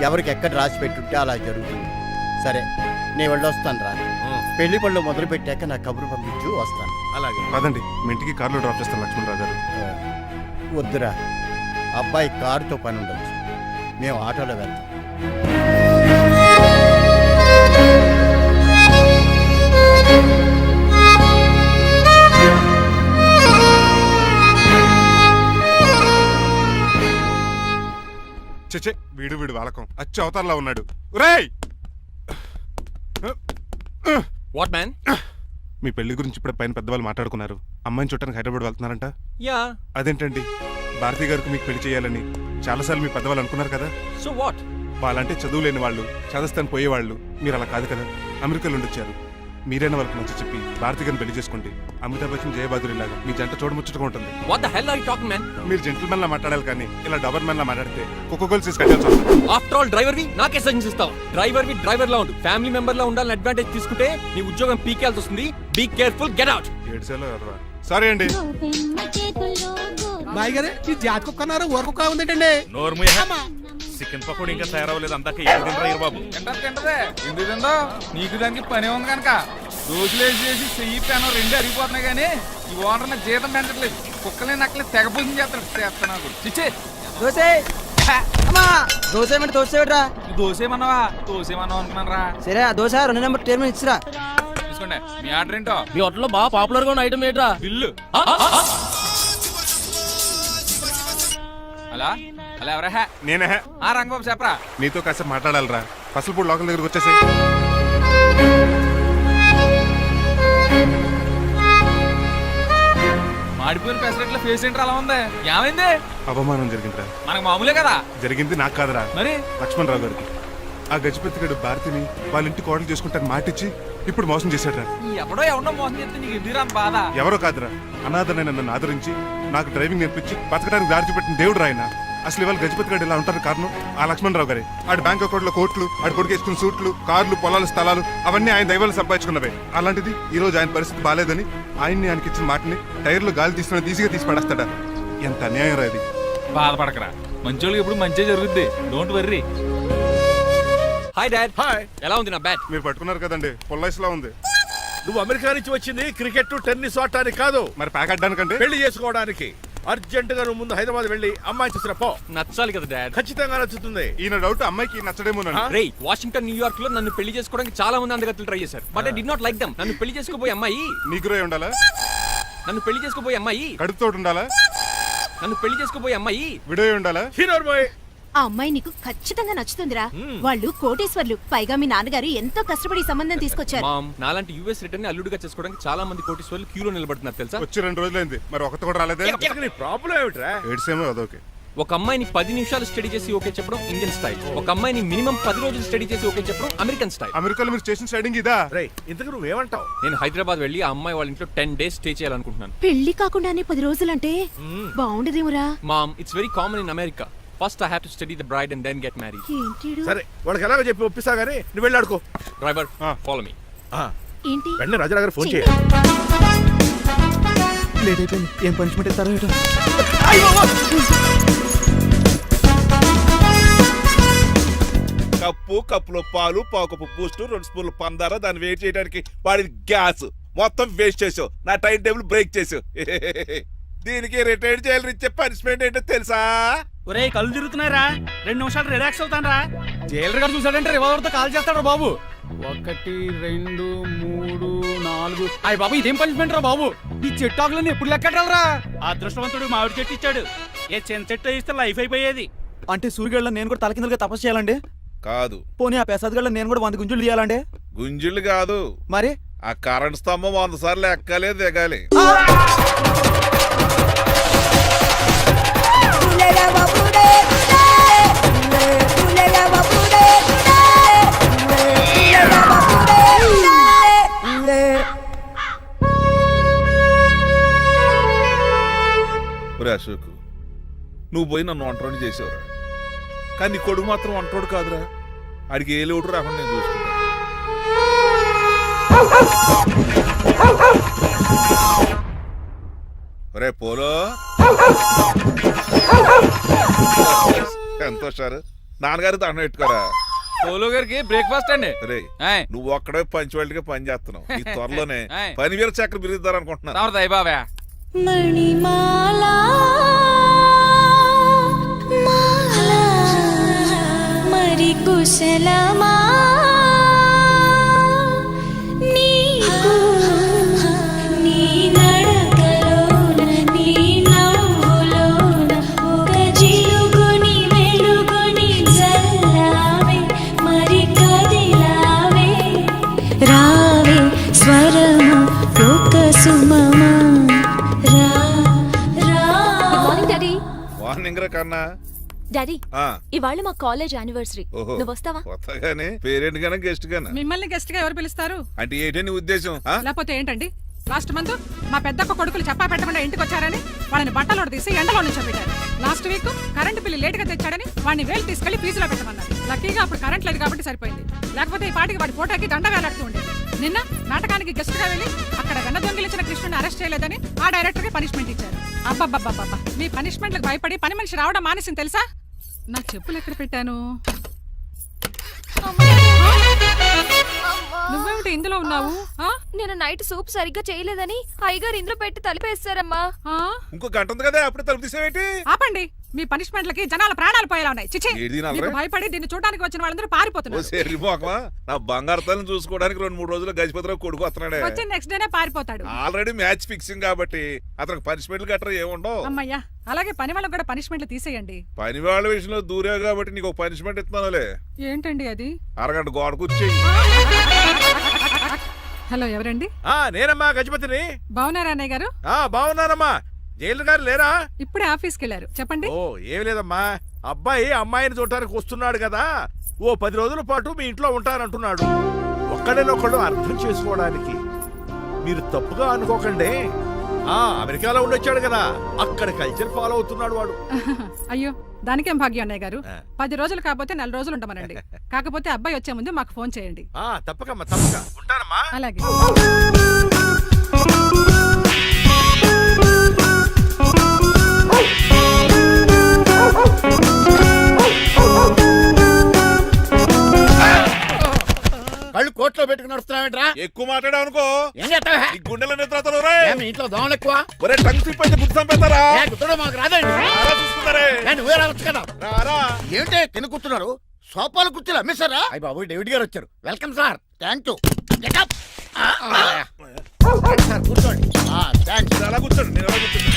ఎవరికి ఎక్కడ రాసి పెట్టుంటే అలా జరుగుతుంది. సరే నేను వెళ్ళొస్తాను రా. పెళ్లి పళ్ళు మొదలు పెట్టాక నా కబురు పంపించు, వస్తాను. అలాగే పదండి, మీ ఇంటికి కార్లో డ్రాప్ చేస్తాను లక్ష్మణరావు గారు. వద్దురా, అబ్బాయి కారుతో పని ఉండొచ్చు, మేము ఆటోలో వెళ్తాం. వీడు వాలకం అచ్చు అవతారంలో ఉన్నాడు. ఒరేయ్ వాట్ మ్యాన్? మీ పెళ్లి గురించి ఇప్పుడే పైన పెద్దవాళ్ళు మాట్లాడుకున్నారు. అమ్మాయిని చూడటానికి హైదరాబాద్ వెళ్తున్నారంట. యా. అదేంటండి, భారతి గారికి మీకు పెళ్లి చేయాలని చాలాసార్లు మీ పెద్దవాళ్ళు అనుకున్నారు కదా. So what? వాళ్ళంటే చదువు లేని వాళ్ళు, చదస్తాను పోయేవాళ్ళు. మీరు అలా కాదు కదా, అమెరికాలో ఉండొచ్చారు. మీరైనా వాళ్ళకి మంచి చెప్పి భారతి గారిని పెళ్లి చేసుకోండి. అమితాబ్ బచ్చన్ జయబాదురి లాగా మీ జంట చూడముచ్చటగా ఉంటుంది. What the hell are you talking man? మీరు జెంటిల్మెన్ లా మాట్లాడాలి కానీ ఇలా డబర్ మ్యాన్ లా మాట్లాడితే కుక్క గోల్స్ తీసి కట్టాల్సి వస్తుంది. ఆఫ్టర్ ఆల్ డ్రైవర్ వి నాకే సజెషన్స్ ఇస్తావు? డ్రైవర్ లా ఉండు. ఫ్యామిలీ మెంబర్ లా ఉండాలని అడ్వాంటేజ్ తీసుకుంటే నీ ఉద్యోగం పీకేల్సి వస్తుంది. Be careful, get out. ఏడ్చేలో కదరా. సారీ అండి. బాయ్ గారే ఈ జాతి కుక్కన్నారు ఊర కుక్క ఉందేంటండి? చికెన్ పకోడీ ఇంకా తయారవ్వలేదు, అందాక ఏం తినరా బాబు? తింటదే ఎందుకు తిందో? నీకు దానికి పని ఉంది కనుక రోజులేసి చెయ్యి పెనం రెండు అరిగిపోతున్నాయి కానీ ఈ ఓనర్ నాకు జీతం పెంచట్లేదు. కుక్కలే నక్కలే తెగ పూజం చేస్తాడు. చిచ్చే దోసేమన్నావా? దోసేమన్నావు అనుకున్నాను రా. సరే ఆ దోశ 2 నెంబర్ టేబుల్ ఇచ్చిరా. తీసుకోండి. మీ ఆర్డర్ ఏంటో? మీ హోటల్లో బాగా పాపులర్ గా ఉన్న ఐటమ్ ఏంట్రా? బిల్లు. అలా అలా ఎవరా? నేనే. ఆ రంగబాబు చెప్పరా. నీతో కాసేపు మాట్లాడాలరా. పసలపూడి లోకల్ దగ్గరకు వచ్చేసి మాడిపోయిన పెసరట్ల ఫేస్ ఏంటర్ అలా ఉంది? ఏమైంది? అవమానం జరిగిందిరా. మనకు మామూలే కదా. జరిగింది నాకు కాదురా, మరి లక్ష్మణరావు గారికి. ఆ గజపతిగడు భారతిని వాళ్ళ ఇంటి కోడలు చేసుకుంటాను మాటిచ్చి ఇప్పుడు మోసం చేశాడ్రా. ఎవడో మోసం చేస్తే నీకు ఎందుకు బాధ? ఎవరో కాదురా, అనాథనైన నన్ను ఆదరించి నాకు డ్రైవింగ్ నేర్పించి బతకడానికి దారి చూపెట్టిన దేవుడు రాయన. అసలు ఇవాళ గజపతి గడు ఇలా ఉంటారు కారణం ఆ లక్ష్మణరావు గారే. ఆడి బ్యాంక్ అకౌంట్ లో కోట్లు, ఆడి కొడుకేసుకున్న సూట్లు, కార్లు, పొలాలు, స్థలాలు అవన్నీ ఆయన దైవాలు సంపాదించుకున్నవే. అలాంటిది ఈ రోజు ఆయన పరిస్థితి బాలేదని ఆయన్ని ఇచ్చిన మాటని టైర్లు గాలి తీసి పడేస్తాడా? ఎంత అన్యాయం రా ఇది. బాధపడకరా, మంచోళ్ళకి ఎప్పుడు మంచి జరుగుద్ది. Don't worry. Hi dad. Hi. ఎలా ఉంది నా బ్యాట్? మీరు పట్టుకున్నారు కదండి, పొల్లైస్లా ఉంది. నువ్వు అమెరికా నుంచి వచ్చింది క్రికెట్ టెన్నిస్ ఆడటానికి కాదు, మరి ప్యాక్ అడ్డానికంటే పెళ్లి చేసుకోవడానికి. అర్జెంట్ గా నువ్వు ముందు హైదరాబాద్ వెళ్ళి అమ్మాయి చూసిన పో. నచ్చాలి కదా డాడ్. ఖచ్చితంగా నచ్చుతుంది. ఈయన డౌట్ అమ్మాయికి నచ్చడేమోనండి. రేయ్, వాషింగ్టన్, న్యూయార్క్ లో నన్ను పెళ్లి చేసుకోవడానికి చాలా మంది అందగత్తలు ట్రై చేశారు. But I did not like them. నన్ను పెళ్లి చేసుకోబోయే అమ్మాయి నీగురై ఉండాలా? నన్ను పెళ్లి చేసుకోబోయే అమ్మాయి కడుపుతోటి ఉండాలా? నన్ను పెళ్లి చేసుకోబోయే అమ్మాయి విడోయి ఉండాలా? హీరోర్ బాయ్. ఆ అమ్మాయి నీకు ఖచ్చితంగా నచ్చుతుందిరా. వాళ్ళు కోటేశ్వర్లు. పైగా మీ నాన్నగారు ఎంతో కష్టపడి ఈ సంబంధం తీసుకొచ్చారు. మామ్, నాలాంటి యుఎస్ రిటర్న్ ని అల్లుడిగా చేసుకోవడానికి చాలా మంది కోటీశ్వర్లు క్యూలో నిలబడుతున్నారు తెలుసా? వచ్చి 2 రోజులైంది, మరి ఒకటి కూడా రాలేదే. నీ ప్రాబ్లం ఏమిట్రా? ఏడ్సేమో అదొకే. ఒక అమ్మాయిని 10 నిమిషాలు స్టడీ చేసి ఓకే చెప్పడం ఇండియన్ స్టైల్. ఒక అమ్మాయిని మినిమం 10 రోజులు స్టడీ చేసి ఓకే చెప్పడం అమెరికన్ స్టైల్. అమెరికాలో మీరు స్టేషన్ స్టైడింగ్ ఇదా? రేయ్, ఇంతకు నువ్వేమంటావు? నేను హైదరాబాద్ వెళ్ళి ఆ అమ్మాయి వాళ్ళ ఇంట్లో 10 days స్టే చేయాలనుకుంటున్నాను. పెళ్లి కాకుండానే 10 రోజులంటే బాగుండదేమురా? Mom, it's very common in America. First I have to study the bride and then get married. ఏంటిడు? సరే, వాళ్ళకి ఎలాగో చెప్పి ఒప్పిస్తా గానీ నువ్వు వెళ్ళి ఆడుకో. Driver, follow me. ఏంటి? వెంటనే రాజా గారు ఫోన్ చేయ. లేట్ అయిపోయింది. ఏం పనిష్మెంట్ ఇస్తారో ఏటో. కప్పులో పాలు, పావుకప్పు బూస్ట్, 2 స్పూన్లు పందార, దాన్ని వెయిట్ చేయడానికి వాడి గ్యాస్ మొత్తం వేస్ట్ చేసావు. నా టైం టేబుల్ బ్రేక్ చేసావు. దీనికి రిటైర్డ్ జైలు ఇచ్చే పనిష్మెంట్ ఏంటో తెలుసా? ఒరే కళ్ళు తిరుగుతున్నారా, 2 నిమిషాలు రిలాక్స్ అవుతాను రా. జైలర్ గారు చూసాడంటే రివాల్వర్తో కాల్ చేస్తాడు బాబు. 1 2 3 4. అయ్య బాబు, ఇదేం పనిష్మెంట్ రా బాబు? ఈ చెట్టాకులన్నీ ఎప్పుడు లెక్కట్రా? అదృష్టవంతుడు మామిడి చెట్టు ఇచ్చాడు. ఏ చెన్ చెట్టు ఇస్తే లైఫ్ అయిపోయేది. అంటే సూర్యుగళ్ళ నేను కూడా తలకిందులుగా తపస్సు చేయాలండి? కాదు. పోనీ ఆ పెసాద్ నేను కూడా 100 గుంజులు తీయాలండి? గుంజులు కాదు, మరి ఆ కరెంట్ స్తంభం 100 సార్లు ఎక్కాలే దిగాలి. అశోక్, నువ్వు పోయి నన్ను ఒంటరిని చేసావురా, కానీ నీ కొడుకు మాత్రం ఒంటోడు కాదురా. ఆడికి ఏ లోటు రాకుండా నేను చూసుకుంటా. రే పోలో, ఎంత వచ్చారు? నాన్నగారు దండం పెట్టుకోరా. పోలో గారికి బ్రేక్ఫాస్ట్ అండి. రే, నువ్వు ఒక్కడే పంచువాళ్ళకి పని చేస్తున్నావు. ఈ త్వరలోనే 10,000 చక్రం బిరుగుతారు అనుకుంటున్నా. బాబా మణిమాలా మరి కుశలమా నీకు నీ నడకలోన నీ నవ్వులోన ఒక జిలుగుని వెలుగుని జల రావే స్వరము ఒక సుమమా రా రా. Good morning daddy. మార్నింగ్ రా కన్నా. డాడీ ఆ, ఇవాళ మా కాలేజ్ యానివర్సరీ. ఓహో. నువ్వు వస్తావా? కొత్తగానే పేరెంట్ గానే గెస్ట్ గానా మిమ్మల్ని గెస్ట్ గా ఎవరు పిలుస్తారు? అంటే ఏంటని ఉద్దేశం? ఆ? లేకపోతే ఏంటండి, లాస్ట్ మంత్ మా పెద్దక్క కొడుకులు చెప్పా పెట్టకుండా ఇంటికి వచ్చారని వాళ్ళని బట్టలోడు తీసి ఎండలో నుంచోబెట్టారు. Last week current bill late గా తెచ్చాడని వాడిని వేలు తీసుకెళ్లి ఫీజులో పెట్టమన్నారు. లక్కీగా అప్పుడు కరెంట్ లేదు కాబట్టి సరిపోయింది, లేకపోతే ఈ పాటికి వాడి ఫోటోకి దండ వేలాడుతూ ఉండేది. నిన్న నాటకానికి గెస్ట్ గా వెళ్ళి అక్కడ వెన్న దొంగిలించిన కృష్ణుని అరెస్ట్ చేయలేదని ఆ డైరెక్టర్ కి పనిష్మెంట్ ఇచ్చారు. అబ్బబ్బబ్బబ్బా, మీ పనిష్మెంట్లకు భయపడి పని మనిషి రావడం మానేసింది తెలుసా? నా చెప్పులు ఎక్కడ పెట్టాను? నువ్వేమిటి ఇందులో ఉన్నావు? నేను నైట్ సూప్ సరిగ్గా చేయలేదని అయ్యగారు ఇందులో పెట్టి తలిపేస్తారమ్మా. ఇంకో గంట ఉంది కదా, అప్పుడు తలుపు తీసేవేంటి? ఆపండి, మీ పనిష్మెంట్లకి జనాల ప్రాణాలు పోయేలా ఉన్నాయి. చిచి, ఏది నా మీకు అలరా? భయపడి దీన్ని చూడడానికి వచ్చిన వాళ్ళందరూ ఓ పారిపోతున్నారు. సెర్రి పోకమా, నా బంగారు తల్లిని చూసుకోవడానికి 2-3 రోజులు గజపతిరావు కొడుకు వస్తున్నాడే. వచ్చి నెక్స్ట్ డేనే పారిపోతాడు. ఆల్రెడీ మ్యాచ్ ఫిక్సింగ్ కాబట్టి అతనికి పనిష్మెంట్లు గట్రా ఏముండవు. అమ్మయ్యా, అలాగే పని వాళ్ళకి కూడా పనిష్మెంట్లు తీసేయండి. పని వాళ్ళ విషయంలో దూరే కాబట్టి నీకు ఒక పనిష్మెంట్ ఇస్తున్నానులే. ఏంటండి అది? అరగంట గోడ కూర్చేయి. హలో, ఎవరండి? నేనమ్మా గజపతిని. బాగున్నారా అన్నయ్య గారు? బాగున్నానమ్మా. జైలు గారు లేరా? ఇప్పుడే ఆఫీస్కి వెళ్ళారు. చెప్పండి. ఓ ఏం లేదమ్మా, అబ్బాయి అమ్మాయిని చూడటానికి వస్తున్నాడు కదా, ఓ 10 రోజుల పాటు మీ ఇంట్లో ఉంటానంటున్నాడు. ఒక్కడేనొక్కడు అర్థం చేసుకోవడానికి మీరు తప్పుగా అనుకోకండి. అమెరికాలో ఉండొచ్చాడు కదా, అక్కడ కల్చర్ ఫాలో అవుతున్నాడు వాడు. అయ్యో, దానికేం భాగ్యం అన్నయ్య గారు. 10 రోజులు కాకపోతే 4 రోజులు ఉంటామనండి. కాకపోతే అబ్బాయి వచ్చే ముందు మాకు ఫోన్ చేయండి. తప్పకమ్మా, తప్పక ఉంటానమ్మా. అలాగే. కళ్ళు కోట్లో పెట్టుకుని నడుస్తున్నావేంట్రా? ఎక్కువ మాట్లాడావు అనుకో ఏం చేస్తావా? ఈ గుండెల నిద్రతలు మీ ఇంట్లో దోమలు ఎక్కువ? ఒరే టంగ్ స్లిప్ అయితే గుర్తు చంపేస్తారా? గుర్తుడు మాకు రాదండి. చూస్తున్నారే, నువ్వే రావచ్చు కదా. రారా. ఏంటే కింద కూర్చున్నారు? సోఫాలు కూర్చోలు అమ్మేశారా? అయ్యి బాబు, డేవిడ్ గారు వచ్చారు. Welcome sir. Thank you. Sir కూర్చోండి. థ్యాంక్స్. అలా కూర్చోండి, నేను అలా కూర్చోండి.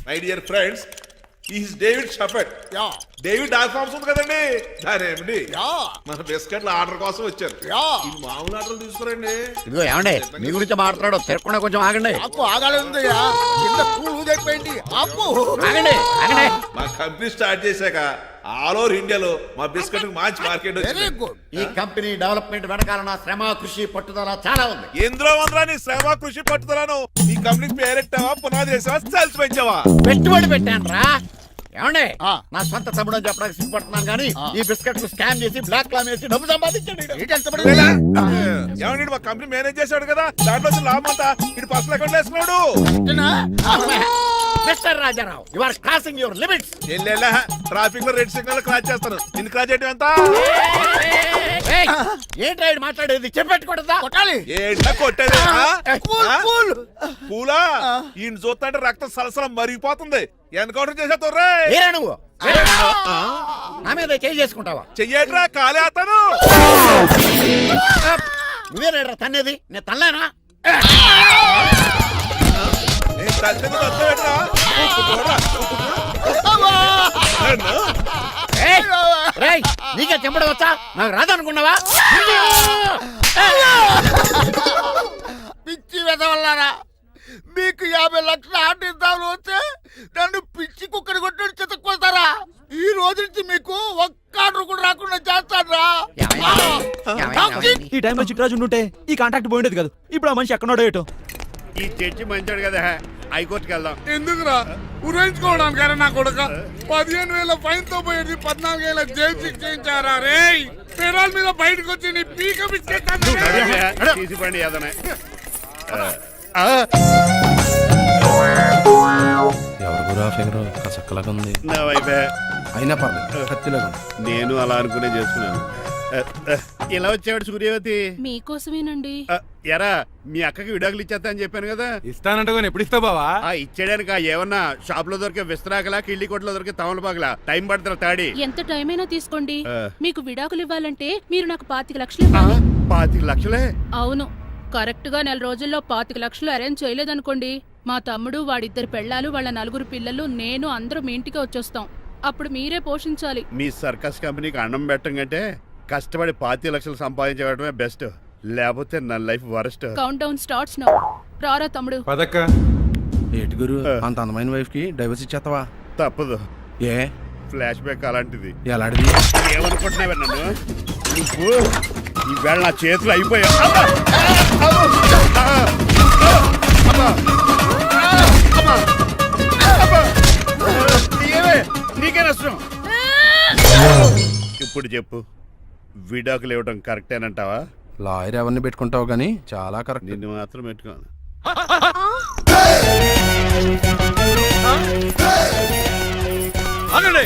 My dear friends, is David Shaffet. David డాక్ ఫార్మ్స్ ఉంది కదండి, దానేమిటి మన బిస్కెట్ల ఆర్డర్ కోసం వచ్చారు. ఈ మామూలు ఆర్డర్లు తీసుకురండి. ఇదిగో ఏమండి, మీ గురించి మాట్లాడు, తిరగకుండా కొంచెం ఆగండి. ఆపు, ఆగాలి. ఆగండి, ఆగండి. మా కంపెనీ స్టార్ట్ చేశాక ఆల్ ఓవర్ ఇండియాలో మా బిస్కెట్ మంచి మార్కెట్ వెరీ గుడ్. ఈ కంపెనీ డెవలప్మెంట్ వెనకాల నా శ్రమ, కృషి, పట్టుదల చాలా ఉంది. ఎందులో ఉందిరా నీ శ్రమ, కృషి, పట్టుదలను? ఈ కంపెనీకి పేరెట్టావా, పునాది వేసావా, సేల్స్ పెంచావా? పెట్టుబడి పెట్టాను రా. ఏమండి, నా సొంత తమ్ముడు అని చెప్పడానికి సిగ్గుపడుతున్నాను కానీ ఈ బిస్కెట్ స్కామ్ చేసి బ్లాక్ క్లామ్ వేసి డబ్బు సంపాదించండి. ఏమండి, మా కంపెనీ మేనేజ్ చేశాడు కదా, దాంట్లో లాభం అంతా ఇటు పర్సనల్ అకౌంట్ వేసుకున్నాడు. Mister Rajarao, you are crossing your limits. Traffic లో రెడ్ సిగ్నల్ క్రాస్ చేస్తాను, నిన్ను క్రాస్ చేయడం ఎంత? ఏంట్రా ఇది మాట్లాడేది? చెప్పెట్టుకూడదా? కొట్టాలి. ఏంటా కొట్టేది? పూలా ఈయన చూస్తుంటే రక్తం సలసలం మరిగిపోతుంది. ఎన్కౌంటర్ చేసేతో నువ్వు నా మీద చేయి చేసుకుంటావా? చెయ్యట్రా, కాలే అతను. నువ్వేనా తన్నేది? నేను తనలేనా? నీకే చెంపడం వచ్చా? నాకు రాదనుకున్నావా? పిచ్చి వెదవల్లారా, మీకు 50 లక్షల ఆర్డర్ వస్తే నన్ను పిచ్చి కుక్కని కొట్టి చెతక్కొస్తారా? ఈ రోజు నుంచి మీకు ఒక్క ఆర్డర్ కూడా రాకుండా చేస్తారా? ఈ టైంలో చిట్రాజు ఉంటే ఈ కాంటాక్ట్ పోయిండేది కదా. ఇప్పుడు ఆ మనిషి ఎక్కడో ఏటో. ఈ చర్చి మంచాడు కదా, హైకోర్టుకి వెళ్దాం. ఎందుకురా ఉరేంచుకోవడానికి? నా కొడుక 15,000 ఫైన్ తో పోయేది 14 ఏళ్ళ జైలు శిక్ష చేయించారా రే? పెరాల్ మీద బయటకు వచ్చి నీ పీక బిస్కెట్ తీసిపండి ఏదనే. నా వైపే అయినా పర్లేదు, కత్తిలాగా నేను అలా అనుకునే చేస్తున్నాను. ఇలా వచ్చాడు సూర్యవతి. మీకోసమేనండి. ఎరా, మీ అక్కకి విడాకులు ఇచ్చేస్తా అని చెప్పాను కదా. ఇస్తానంటే ఎప్పుడు ఇస్తావు బావా? ఇచ్చేయడానికి ఏమన్నా షాప్ లో దొరికే విస్తరాకలా, కిళ్ళి కొట్లో దొరికే తమలపాకలా టైం పడుతున్నా తాడి. ఎంత టైం అయినా తీసుకోండి. మీకు విడాకులు ఇవ్వాలంటే మీరు నాకు 25 లక్షలు 25 లక్షలే? అవును, కరెక్ట్ గా 4 రోజుల్లో 25 లక్షలు అరేంజ్ చేయలేదనుకోండి, మా తమ్ముడు, వాడిద్దరు పెళ్ళాలు, వాళ్ళ 4 పిల్లలు, నేను అందరూ మీ ఇంటికి వచ్చేస్తాం. అప్పుడు మీరే పోషించాలి. మీ సర్కస్ కంపెనీకి అన్నం పెట్టం కంటే కష్టపడి 25 లక్షలు సంపాదించడమే బెస్ట్. లేకపోతే నా life worst. Count down starts now. రారా తమ్ముడు. పదక్క. ఏటి గురు అంత అందమైన వైఫ్ కి డైవర్స్ ఇచ్చేస్తావా? తప్పదు. ఏ ఫ్లాష్ బ్యాక్ అలాంటిది. ఎలాంటిది? ఏమనుకుంటున్నావే నన్ను? నువ్వు ఈవేళ నా చేతులు అయిపోయా. నీకే నష్టం. ఇప్పుడు చెప్పు, విడాకులు ఇవ్వడం కరెక్టేనంటావా? లాయర్ ఎవరిని పెట్టుకుంటావు గానీ చాలా కరెక్ట్. నిన్ను మాత్రం పెట్టుకోను. అనండి.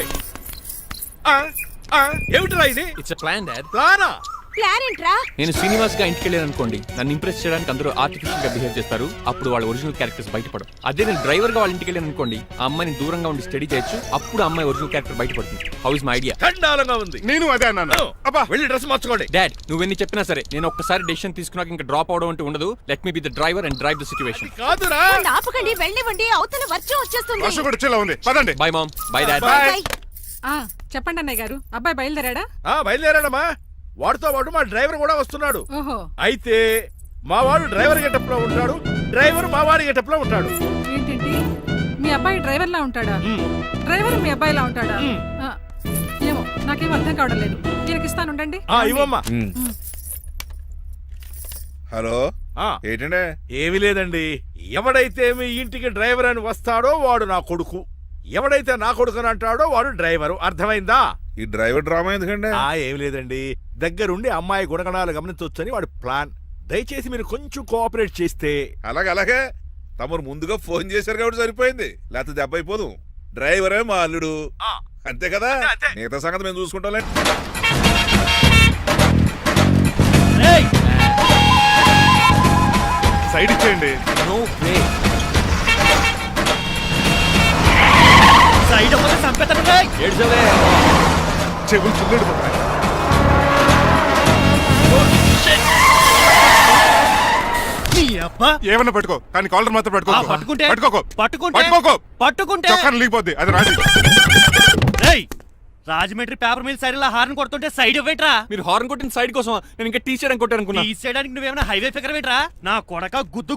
ఏమిటిరా ఇది? It's plan dad. ప్లానా? ప్లాన్ ఏంట్రా? నేను శ్రీనివాస్ గా ఇంటికి వెళ్ళాను అనుకోండి, నన్ను ఇంప్రెస్ చేయడానికి అందరూ ఆర్టిఫిషియల్ గా బిహేవ్ చేస్తారు. అప్పుడు వాళ్ళ ఒరిజినల్ క్యారెక్టర్స్ బయటపడవు. అదే నేను డ్రైవర్ గా వాళ్ళ ఇంటికి వెళ్ళాను అనుకోండి, ఆ అమ్మాయిని దూరంగా ఉండి స్టడీ చేయొచ్చు. అప్పుడు అమ్మాయి ఒరిజినల్ క్యారెక్టర్ బయటపడుతుంది. How is my idea? చండాలంగా ఉంది. నేను అదే అన్నాను. అబ్బా వెళ్ళి డ్రెస్ మార్చుకోండి. డాడ్ నువ్వెన్ని చెప్పినా సరే నేను ఒక్కసారి డెసిషన్ తీసుకున్నాక ఇంకా డ్రాప్ అవడం అంటూ ఉండదు. Let me be the driver and drive the situation. కాదురా. ఆపకండి, వెళ్ళివ్వండి. అవతల వర్షం వచ్చేస్తుంది. వర్షం కూడా వచ్చేలా ఉంది. పదండి. Bye mom. Bye dad. చెప్పండి అన్నయ్య గారు, అబ్బాయి బయలుదేరాడా? బయలుదేరాడమ్మా. వాడితో పాటు మా డ్రైవర్ కూడా వస్తున్నాడు. ఓహో, అయితే మా వాడు డ్రైవర్ గెటప్ లో ఉంటాడు, డ్రైవర్ మా వాడి గెటప్ లో ఉంటాడు. ఏంటండి మీ అబ్బాయి డ్రైవర్ లా ఉంటాడా? డ్రైవర్ మీ అబ్బాయిలా ఉంటాడా? ఆ, ఏమో నాకేం అర్థం కావడం లేదు. ఈయనకి ఇస్తాను, ఉండండి. ఇవ్వమ్మా. హలో ఏంటంటే? ఏమీ లేదండి. ఎవడైతే మీ ఇంటికి డ్రైవర్ అని వస్తాడో వాడు నా కొడుకు, ఎవడైతే నా కొడుకు అని అంటాడో వాడు డ్రైవరు. అర్థమైందా? ఈ డ్రైవర్ డ్రామా ఎందుకంటే? ఏమి లేదండి, దగ్గరుండి అమ్మాయి గుణగణాలు గమనించవచ్చని వాడి ప్లాన్. దయచేసి మీరు కొంచెం కోఆపరేట్ చేస్తే. అలాగే తమరు ముందుగా ఫోన్ చేశారు కాబట్టి సరిపోయింది, లేకపోతే దెబ్బ అయిపోదు. డ్రైవరే మా అల్లుడు, అంతే కదా? మిగతా సంగతి మేము చూసుకుంటాం. సైడ్ ఇచ్చేయండి. No way. సైడ్ అవ్వదు సంపేతను. ఏడ్చవే. చెవులు చిల్లుడు. ఏమన్నా పట్టుకో, కానీ కాలర్ మాత్రం పట్టుకోకు. చొక్కాను లీగిపోద్ది, అది Raji. Rajahmundry paper mill side horn కొడుతుంటే సైడ్ ఇవ్వేట్రా? మీరు హార్న్ కొట్టిన సైడ్ కోసం నేను ఇంకా టీ చేయడానికి కొట్టారనుకున్నా. ఈ చేయడానికి నువ్వేమైనా హైవే ఫిగర్ వేట్రా? నా కొడక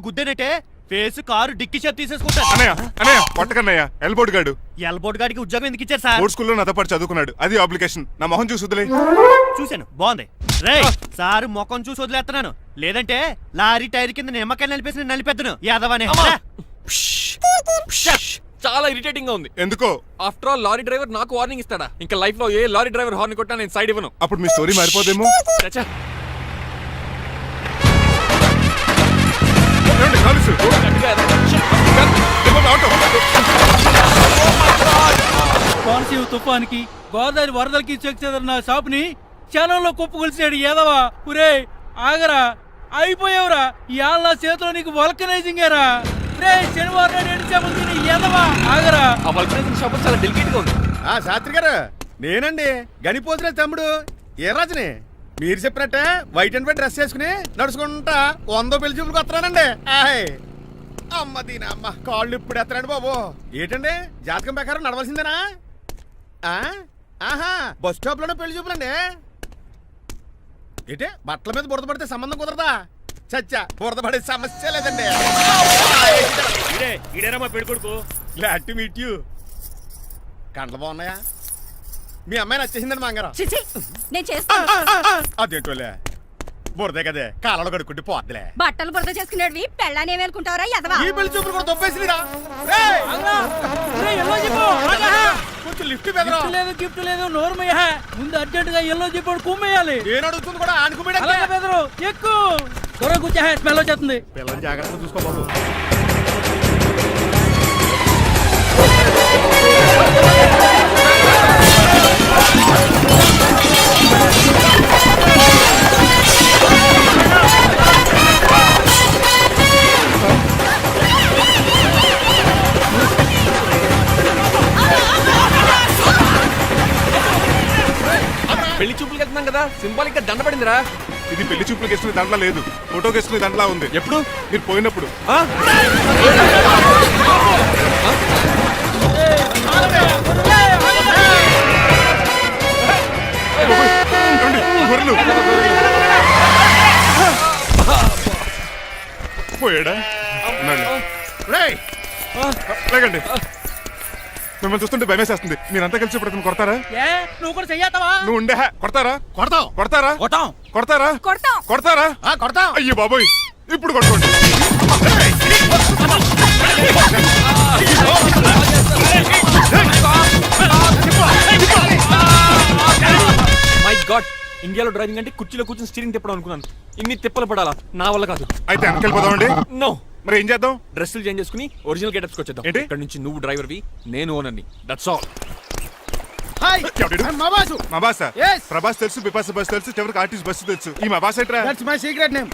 గుద్దేనట్టే ఫేస్ కారు డిక్కి షేప్ తీసేసుకుంటా. అన్నయ్య పట్టకన్నయ్య. ఎల్బోర్డ్ గాడు. ఎల్బోర్డ్ గాడికి ఉద్యోగం ఎందుకు ఇచ్చారు సార్? బోర్డ్ స్కూల్లో నాతో పాటు చదువుకున్నాడు, అది అప్లికేషన్. నా మొహం చూసి వదిలే. చూశాను, బాగుంది. రే సార్ ముఖం చూసి వదిలేస్తున్నాను, లేదంటే లారీ టైర్ కింద నిమ్మకాయ నలిపేసి నేను నలిపేద్దును యాదవనే. చాలా ఇరిటేటింగ్ గా ఉంది. ఎందుకో? ఆఫ్టర్ ఆల్ లారీ డ్రైవర్ నాకు వార్నింగ్ ఇస్తాడా? ఇంకా లైఫ్ లో ఏ లారీ డ్రైవర్ హార్న్ కొట్టా నేను సైడ్ ఇవ్వను. అప్పుడు మీ స్టోరీ మారిపోదేమో. చచ్చా. కోనసీమ తుఫానికి గోదావరి వరదలకి చెక్ చెదరిన షాప్ ని క్షణంలో కుప్పకొలిసాడు యాదవా. ఒరే ఆగరా, అయిపోయావురా. ఇవాళ నా చేతిలో నీకు వల్కనైజింగ్ ఏరా. రే శనివారం నాడు ఎండిచాముంది యాదవా, ఆగరా. ఆ వల్కనైజింగ్ షాప్ చాలా డెలికేట్ గా ఉంది. శాస్త్రి గారు, నేనండి గనిపోతున్న తమ్ముడు ఏ రాజుని. మీరు చెప్పినట్టే వైట్ అండ్ వైట్ డ్రెస్ వేసుకుని నడుచుకుంటా 100 పెళ్లి చూపులకు వస్తున్నానండి. అమ్మ దీనమ్మ, కాళ్ళు ఇప్పుడు ఎత్తరండి బాబు. ఏంటండి జాతకం ప్రకారం నడవలసిందేనా? ఆహా, బస్ స్టాప్ లోనే పెళ్లి చూపులండి. ఏంటే బట్టల మీద బురద పడితే సంబంధం కుదరదా? చచ్చా, బురద పడే సమస్య లేదండి. ఇదేనా మా పెళ్లి కొడుకు? Glad to meet you. కండ్లు బాగున్నాయా? మీ అమ్మాయి నచ్చేసిందండి మాంగారం. నేను చేస్తాను. అదేంటోలే, బురదే కదే, కాలంలో కడుక్కుంటే పోద్దులే. బట్టలు బురద చేసుకునేవి పెళ్ళాన్ని ఏమేలుకుంటావరా యదవా? ఈ పెళ్లి చూపులు కూడా దొబ్బేసిరా. కొంచెం లిఫ్ట్ లేదు, గిఫ్ట్ లేదు, నోర్మయ్య. ముందు అర్జెంట్ గా ఎల్లో చెప్పాడు కుమ్మేయాలి. నేను అడుగుతుంది కూడా ఆనుకుమేడు. ఎక్కువ త్వరగా కూర్చో, స్మెల్ వచ్చేస్తుంది. పిల్లలు జాగ్రత్తగా చూసుకోబాబు. పెళ్లి చూపులకి వెళ్తున్నాం కదా, సింబాలిక్ గా దండ పడిందిరా. ఇది పెళ్లి చూపులకు వేసుకునే దాంట్లో లేదు, ఫోటోకి వేసుకునే దాంట్లో ఉంది. ఎప్పుడు? మీరు పోయినప్పుడు. పోయాడా ఉన్నాడు. లేకండి, మిమ్మల్ని చూస్తుంటే భయమేసేస్తుంది. మీరంతా కలిసి ఇప్పుడు అతను కొడతారా? నువ్వు కూడా చెయ్యతావా? నువ్వు ఉండే కొడతారా? కొడతాం కొడతారా? కొట్టాం. కొడతారా? కొడతాం. కొడతారా? కొడతాం. అయ్యో బాబోయ్, ఇప్పుడు కొట్టుకోండి. మై గాడ్, ఇండియాలో డ్రైవింగ్ అంటే కుర్చీలో కూర్చొని స్టీరింగ్ తిప్పడం అనుకున్నాను. ఇన్ని తిప్పలు పడాలా? నా వల్ల కాదు. అయితే వెనకెళ్ళిపోదామండి. నో, మరి ఏం చేద్దాం? డ్రెస్సులు చేంజ్ చేసుకుని ఒరిజినల్ గెటప్స్కి వచ్చేద్దాం. ఏంటి? ఇక్కడ నుంచి నువ్వు డ్రైవర్వి, నేను ఓనర్ని. That's all. హాయ్ ఎవడు? మా బాసు. మా బాస. Yes. ప్రభాస్ తెలుసు, బిపాస బస్ తెలుసు, చివరికి ఆర్టిస్ట్ బస్సు తెలుసు. ఈ మా బాస్ ఏంట్రా? That's my secret name.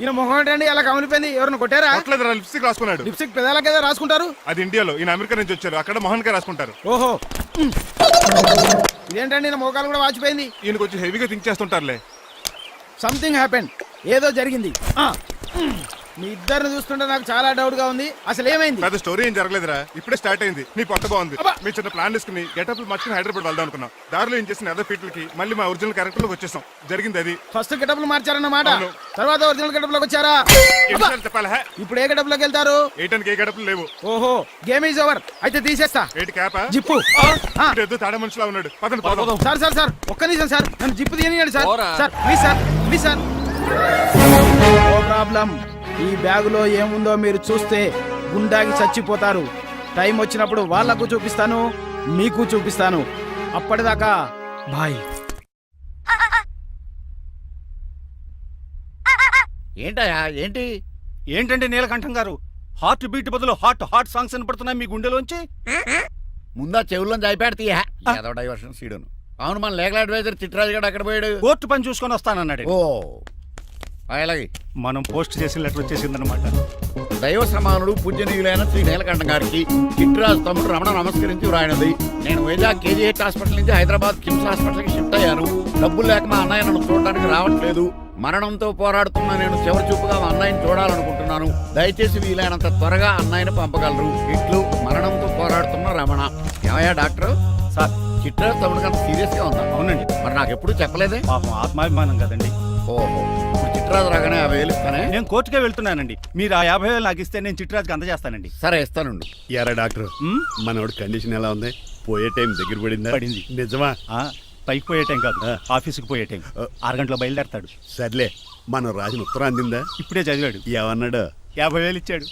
ఈయన మొహం ఏంటండి అలా కమిలిపోయింది? ఎవరిని కొట్టారా? కొట్టలేదురా, లిప్స్టిక్ రాసుకున్నాడు. లిప్స్టిక్ పెదాలకి ఏదో రాసుకుంటారు. అది ఇండియాలో, ఈయన అమెరికా నుంచి వచ్చారు. అక్కడ మోహన్ గారు రాసుకుంటారు. ఓహో, ఇదేంటండి నా మోకాలు కూడా వాచిపోయింది. ఈయన కొంచెం హెవీగా థింక్ చేస్తుంటారులే. సంథింగ్ హ్యాపెన్, ఏదో జరిగింది. మీ ఇద్దరిని చూస్తుంటే నాకు చాలా డౌట్ గా ఉంది. అసలు ఏమైంది? పెద్ద స్టోరీ ఏం జరగలేదురా, ఇప్పుడే స్టార్ట్ అయింది. నీ కొత్త బాగుంది. మీ చిన్న ప్లాన్ తీసుకుని గెటప్లు మార్చుకుని హైదరాబాద్ వెళ్దాం అనుకున్నాం. దారిలో ఏం చేసిన అదర్ ఫీట్లకి మళ్ళీ మా ఒరిజినల్ క్యారెక్టర్ లోకి వచ్చేసాం. జరిగింది అది. ఫస్ట్ గెటప్లు మార్చారన్నమాట, అవును. తర్వాత ఒరిజినల్ గెటప్ లోకి వచ్చారా? ఎన్నిసార్లు చెప్పాలా? ఇప్పుడు ఏ గెటప్ లోకి వెళ్తారు? ఏటానికి ఏ గడపలు లేవు. ఓహో, గేమ్ ఈజ్ ఓవర్. అయితే తీసేస్తా. ఏటి క్యాపా? జిప్పు. ఏదో తాడ మనుషులా ఉన్నాడు. పదండి పోదాం. సార్ సార్ సార్, ఒక్క నిమిషం సార్, నన్ను జిప్పు తీయనియండి సార్. పోరా. Sir please sir, please sir. No problem. ఈ బ్యాగులో ఏముందో మీరు చూస్తే గుండాకి చచ్చిపోతారు. టైం వచ్చినప్పుడు వాళ్లకు చూపిస్తాను, మీకు చూపిస్తాను. అప్పటిదాకా బాయ్. ఏంటయ్యా ఏంటి? ఏంటంటే నీలకంఠం గారు, హార్ట్ బీట్ బదులు హాట్ సాంగ్స్ వినపడుతున్నాయి మీ గుండెలోంచి. ముందా చెవుల్లో అయిపోయాడు తీయా. ఏదో డైవర్షన్ సీడును. అవును, మన లీగల్ అడ్వైజర్ చిట్రాజు గారు అక్కడ పోయాడు. కోర్టు పని చూసుకొని వస్తానన్నాడు. ఓ అలాగే. మనం పోస్ట్ చేసిన లెటర్ వచ్చేసిందనమాట. దైవ సమానుడు పూజనీయులైన శ్రీ నీలకంఠం గారికి చిట్రాజు తమ్ముడు రమణ నమస్కరించి వ్రాయినది. నేను వైజాగ్ కేజీహెచ్ హాస్పిటల్ నుంచి హైదరాబాద్ కిమ్స్ హాస్పిటల్కి షిఫ్ట్ అయ్యాను. డబ్బులు లేక మా అన్నయ్య నన్ను చూడడానికి రావట్లేదు. మరణంతో పోరాడుతున్న నేను చివరి చూపుగా మా అన్నయ్యని చూడాలనుకుంటున్నాను. దయచేసి వీలైనంత త్వరగా అన్నయ్యని పంపగలరు. ఇట్లు మరణంతో పోరాడుతున్న రమణ. ఏమయ్యా డాక్టర్? సార్, చిట్రాజు తమ్ముడు అంత సీరియస్ గా ఉందా? అవునండి. మరి నాకు ఎప్పుడు చెప్పలేదే? పాపం ఆత్మాభిమానం కదండి. ఓహో, ఇప్పుడు చిట్రాజు రాగానే 50,000 ఇస్తానే. నేను కోర్టుకే వెళ్తున్నానండి. మీరు ఆ 50,000 నాకు ఇస్తే నేను చిట్రాజుకి అందజేస్తానండి. సరే ఇస్తానండి. ఎరా డాక్టర్, మనోడి కండిషన్ ఎలా ఉంది? పోయే టైం దగ్గర పడిందా? పడింది. నిజమా? పైకి పోయే టైం కాదు, ఆఫీసుకి పోయే టైం. 6 గంటలో బయలుదేరతాడు. సర్లే, మనం రాసిన ఉత్తరం అందిందా? ఇప్పుడే చదివాడు. ఏమన్నాడు? 50,000 ఇచ్చాడు.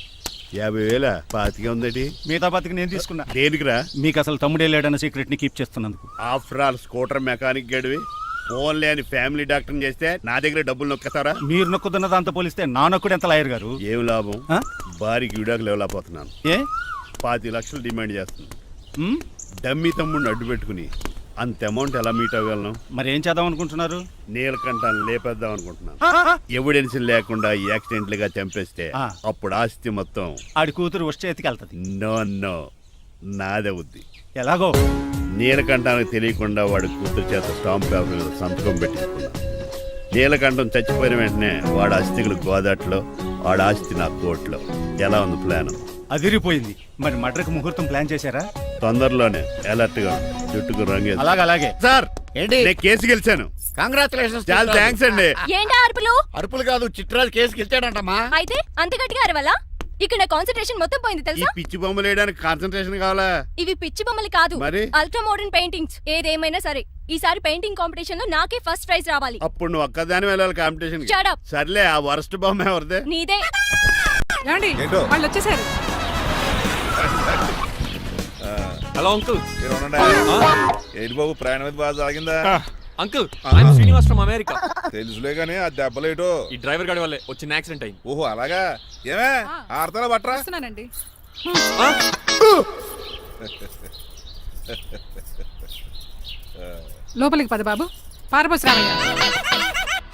50,000 పాతికే ఉందటి. మిగతా బతికి నేను తీసుకున్నా. దేనికిరా? మీకు అసలు తమ్ముడే లేడన్న సీక్రెట్ ని కీప్ చేస్తున్నందుకు. ఆఫ్టర్ ఆల్ స్కూటర్ మెకానిక్ గడివి ఫోన్ లేని ఫ్యామిలీ డాక్టర్ చేస్తే నా దగ్గర డబ్బులు నొక్కుతారా? మీరు నొక్కుతున్న దాంతో పోలిస్తే నా నొక్కుడు ఎంత లాయర్ గారు? ఏం లాభం? భారీకి విడాకులు ఇవ్వలేకపోతున్నాను. ఏ 25 లక్షలు డిమాండ్ చేస్తున్నాను. డమ్మీ తమ్ముడిని అడ్డు పెట్టుకుని అంత అమౌంట్ ఎలా మీట్ అవ్వగలను? మరి ఏం చేద్దాం అనుకుంటున్నారు? నీలకంఠాన్ని లేపేద్దాం అనుకుంటున్నాను. ఎవిడెన్స్ లేకుండా యాక్సిడెంట్ గా చంపేస్తే అప్పుడు ఆస్తి మొత్తం ఆడి కూతురు వచ్చే చేతికి వెళ్తుంది. నో నాదే ఉంది. ఎలాగో నీలకంఠానికి తెలియకుండా వాడి కూతురు చేత స్టాంప్ పేపర్ మీద సంతకం పెట్టించుకున్నాను. నీలకంఠం చచ్చిపోయిన వెంటనే వాడి అస్థికులు గోదాట్లో, వాడి ఆస్తి నా కోర్టులో. ఎలా ఉంది ప్లాన్? అదిరిపోయింది. మరి మడ్రకు ముహూర్తం ప్లాన్ చేశారా? తొందరలోనే అలర్ట్ గా జుట్టుకు రంగు. అలాగే సార్, ఏంటి? నేను కేసు గెలిచాను. కంగ్రాచులేషన్స్. చాలా థ్యాంక్స్ అండి. ఏంటా అరుపులు? అరుపులు కాదు, చిట్రాజు కేసు గెలిచాడంటమ్మా. అయితే అంత గట్టిగా అరవాలా? ఇక్కడ నా కాన్సంట్రేషన్ మొత్తం పోయింది ఈ తెలుసా? పిచ్చి బొమ్మలు వేయడానికి కాన్సన్ట్రేషన్ కావాలా? ఇవి పిచ్చి బొమ్మలు కాదు, మరి? Ultra modern paintings. ఏదేమైనా సరే ఈసారి పెయింటింగ్ కాంపిటీషన్ లో నాకే ఫస్ట్ ప్రైజ్ రావాలి. అప్పుడు నువ్వు ఒక్కదాని వెళ్ళాలి కాంపిటీషన్. Shut up. సర్లే, ఆ వరస్ట్ బొమ్మ ఎవరిదే? నీదే. ఏమండి వాళ్ళు వచ్చేసారు. Hello uncle. ఏంటి బాబు, ప్రయాణం మీద బాగా సాగిందా? Uncle, I'm Srinivas from America. తెలుసులే గానీ ఆ దెబ్బలేటో. ఈ డ్రైవర్ గాడి వల్లే వచ్చిన యాక్సిడెంట్ అయింది. ఓహో అలాగా. ఏమే ఆడతారా బట్రా? వస్తున్నానండి. లోపలికి పద బాబు. పారబోసి రావయ్యా.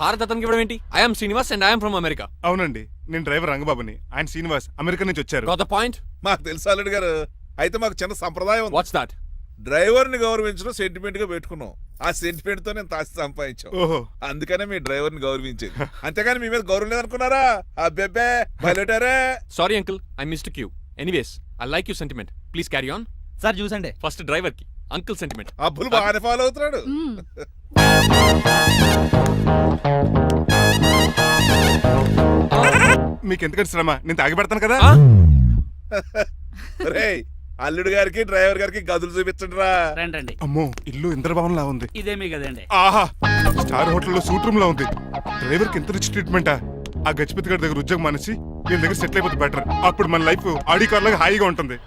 భారత్ అతనికి ఇవ్వడం ఏంటి? I'm Srinivas and I'm from America. అవునండి, నేను డ్రైవర్ రంగబాబుని. ఆయన శ్రీనివాస్ అమెరికా నుంచి వచ్చారు. Got the point? మాకు తెలుసు అల్లుడు గారు. అయితే మాకు చిన్న సంప్రదాయం ఉంది. What's that? డ్రైవర్ ని గౌరవించడం సెంటిమెంట్ గా పెట్టుకున్నాం. ఆ సెంటిమెంట్ తో నేను తాసి సంపాదించాం. ఓహో, అందుకనే మీ డ్రైవర్ ని గౌరవించేది. అంతేగాని మీ మీద గౌరవం లేదనుకున్నారా? అబ్బెబ్బే బయలుటారే. Sorry uncle, I missed you. Anyways, I like you sentiment. Please carry on. Sir చూసండి. ఫస్ట్ డ్రైవర్ కి అంకుల్ సెంటిమెంట్. అబ్బులు బాగానే ఫాలో అవుతున్నాడు. మీకు ఎందుకంటే శ్రమ, నేను తాగి పెడతాను కదా. రేయ్ అల్లుడు గారికి డ్రైవర్ గారికి గదులు చూపించండి రా. రండి అమ్మో, ఇల్లు ఇంద్రభవన్లా ఉంది. ఇదేమీ కదండి. ఆహా, స్టార్ హోటల్లో సూట్ రూమ్ లా ఉంది. డ్రైవర్ కి ఎంత రిచ్ ట్రీట్మెంటా. ఆ గజపతి గారి దగ్గర ఉద్యోగం మానేసి వీళ్ళ దగ్గర సెటిల్ అయిపోతే బెటర్. అప్పుడు మన లైఫ్ ఆడి కార్ లాగా హాయిగా ఉంటుంది.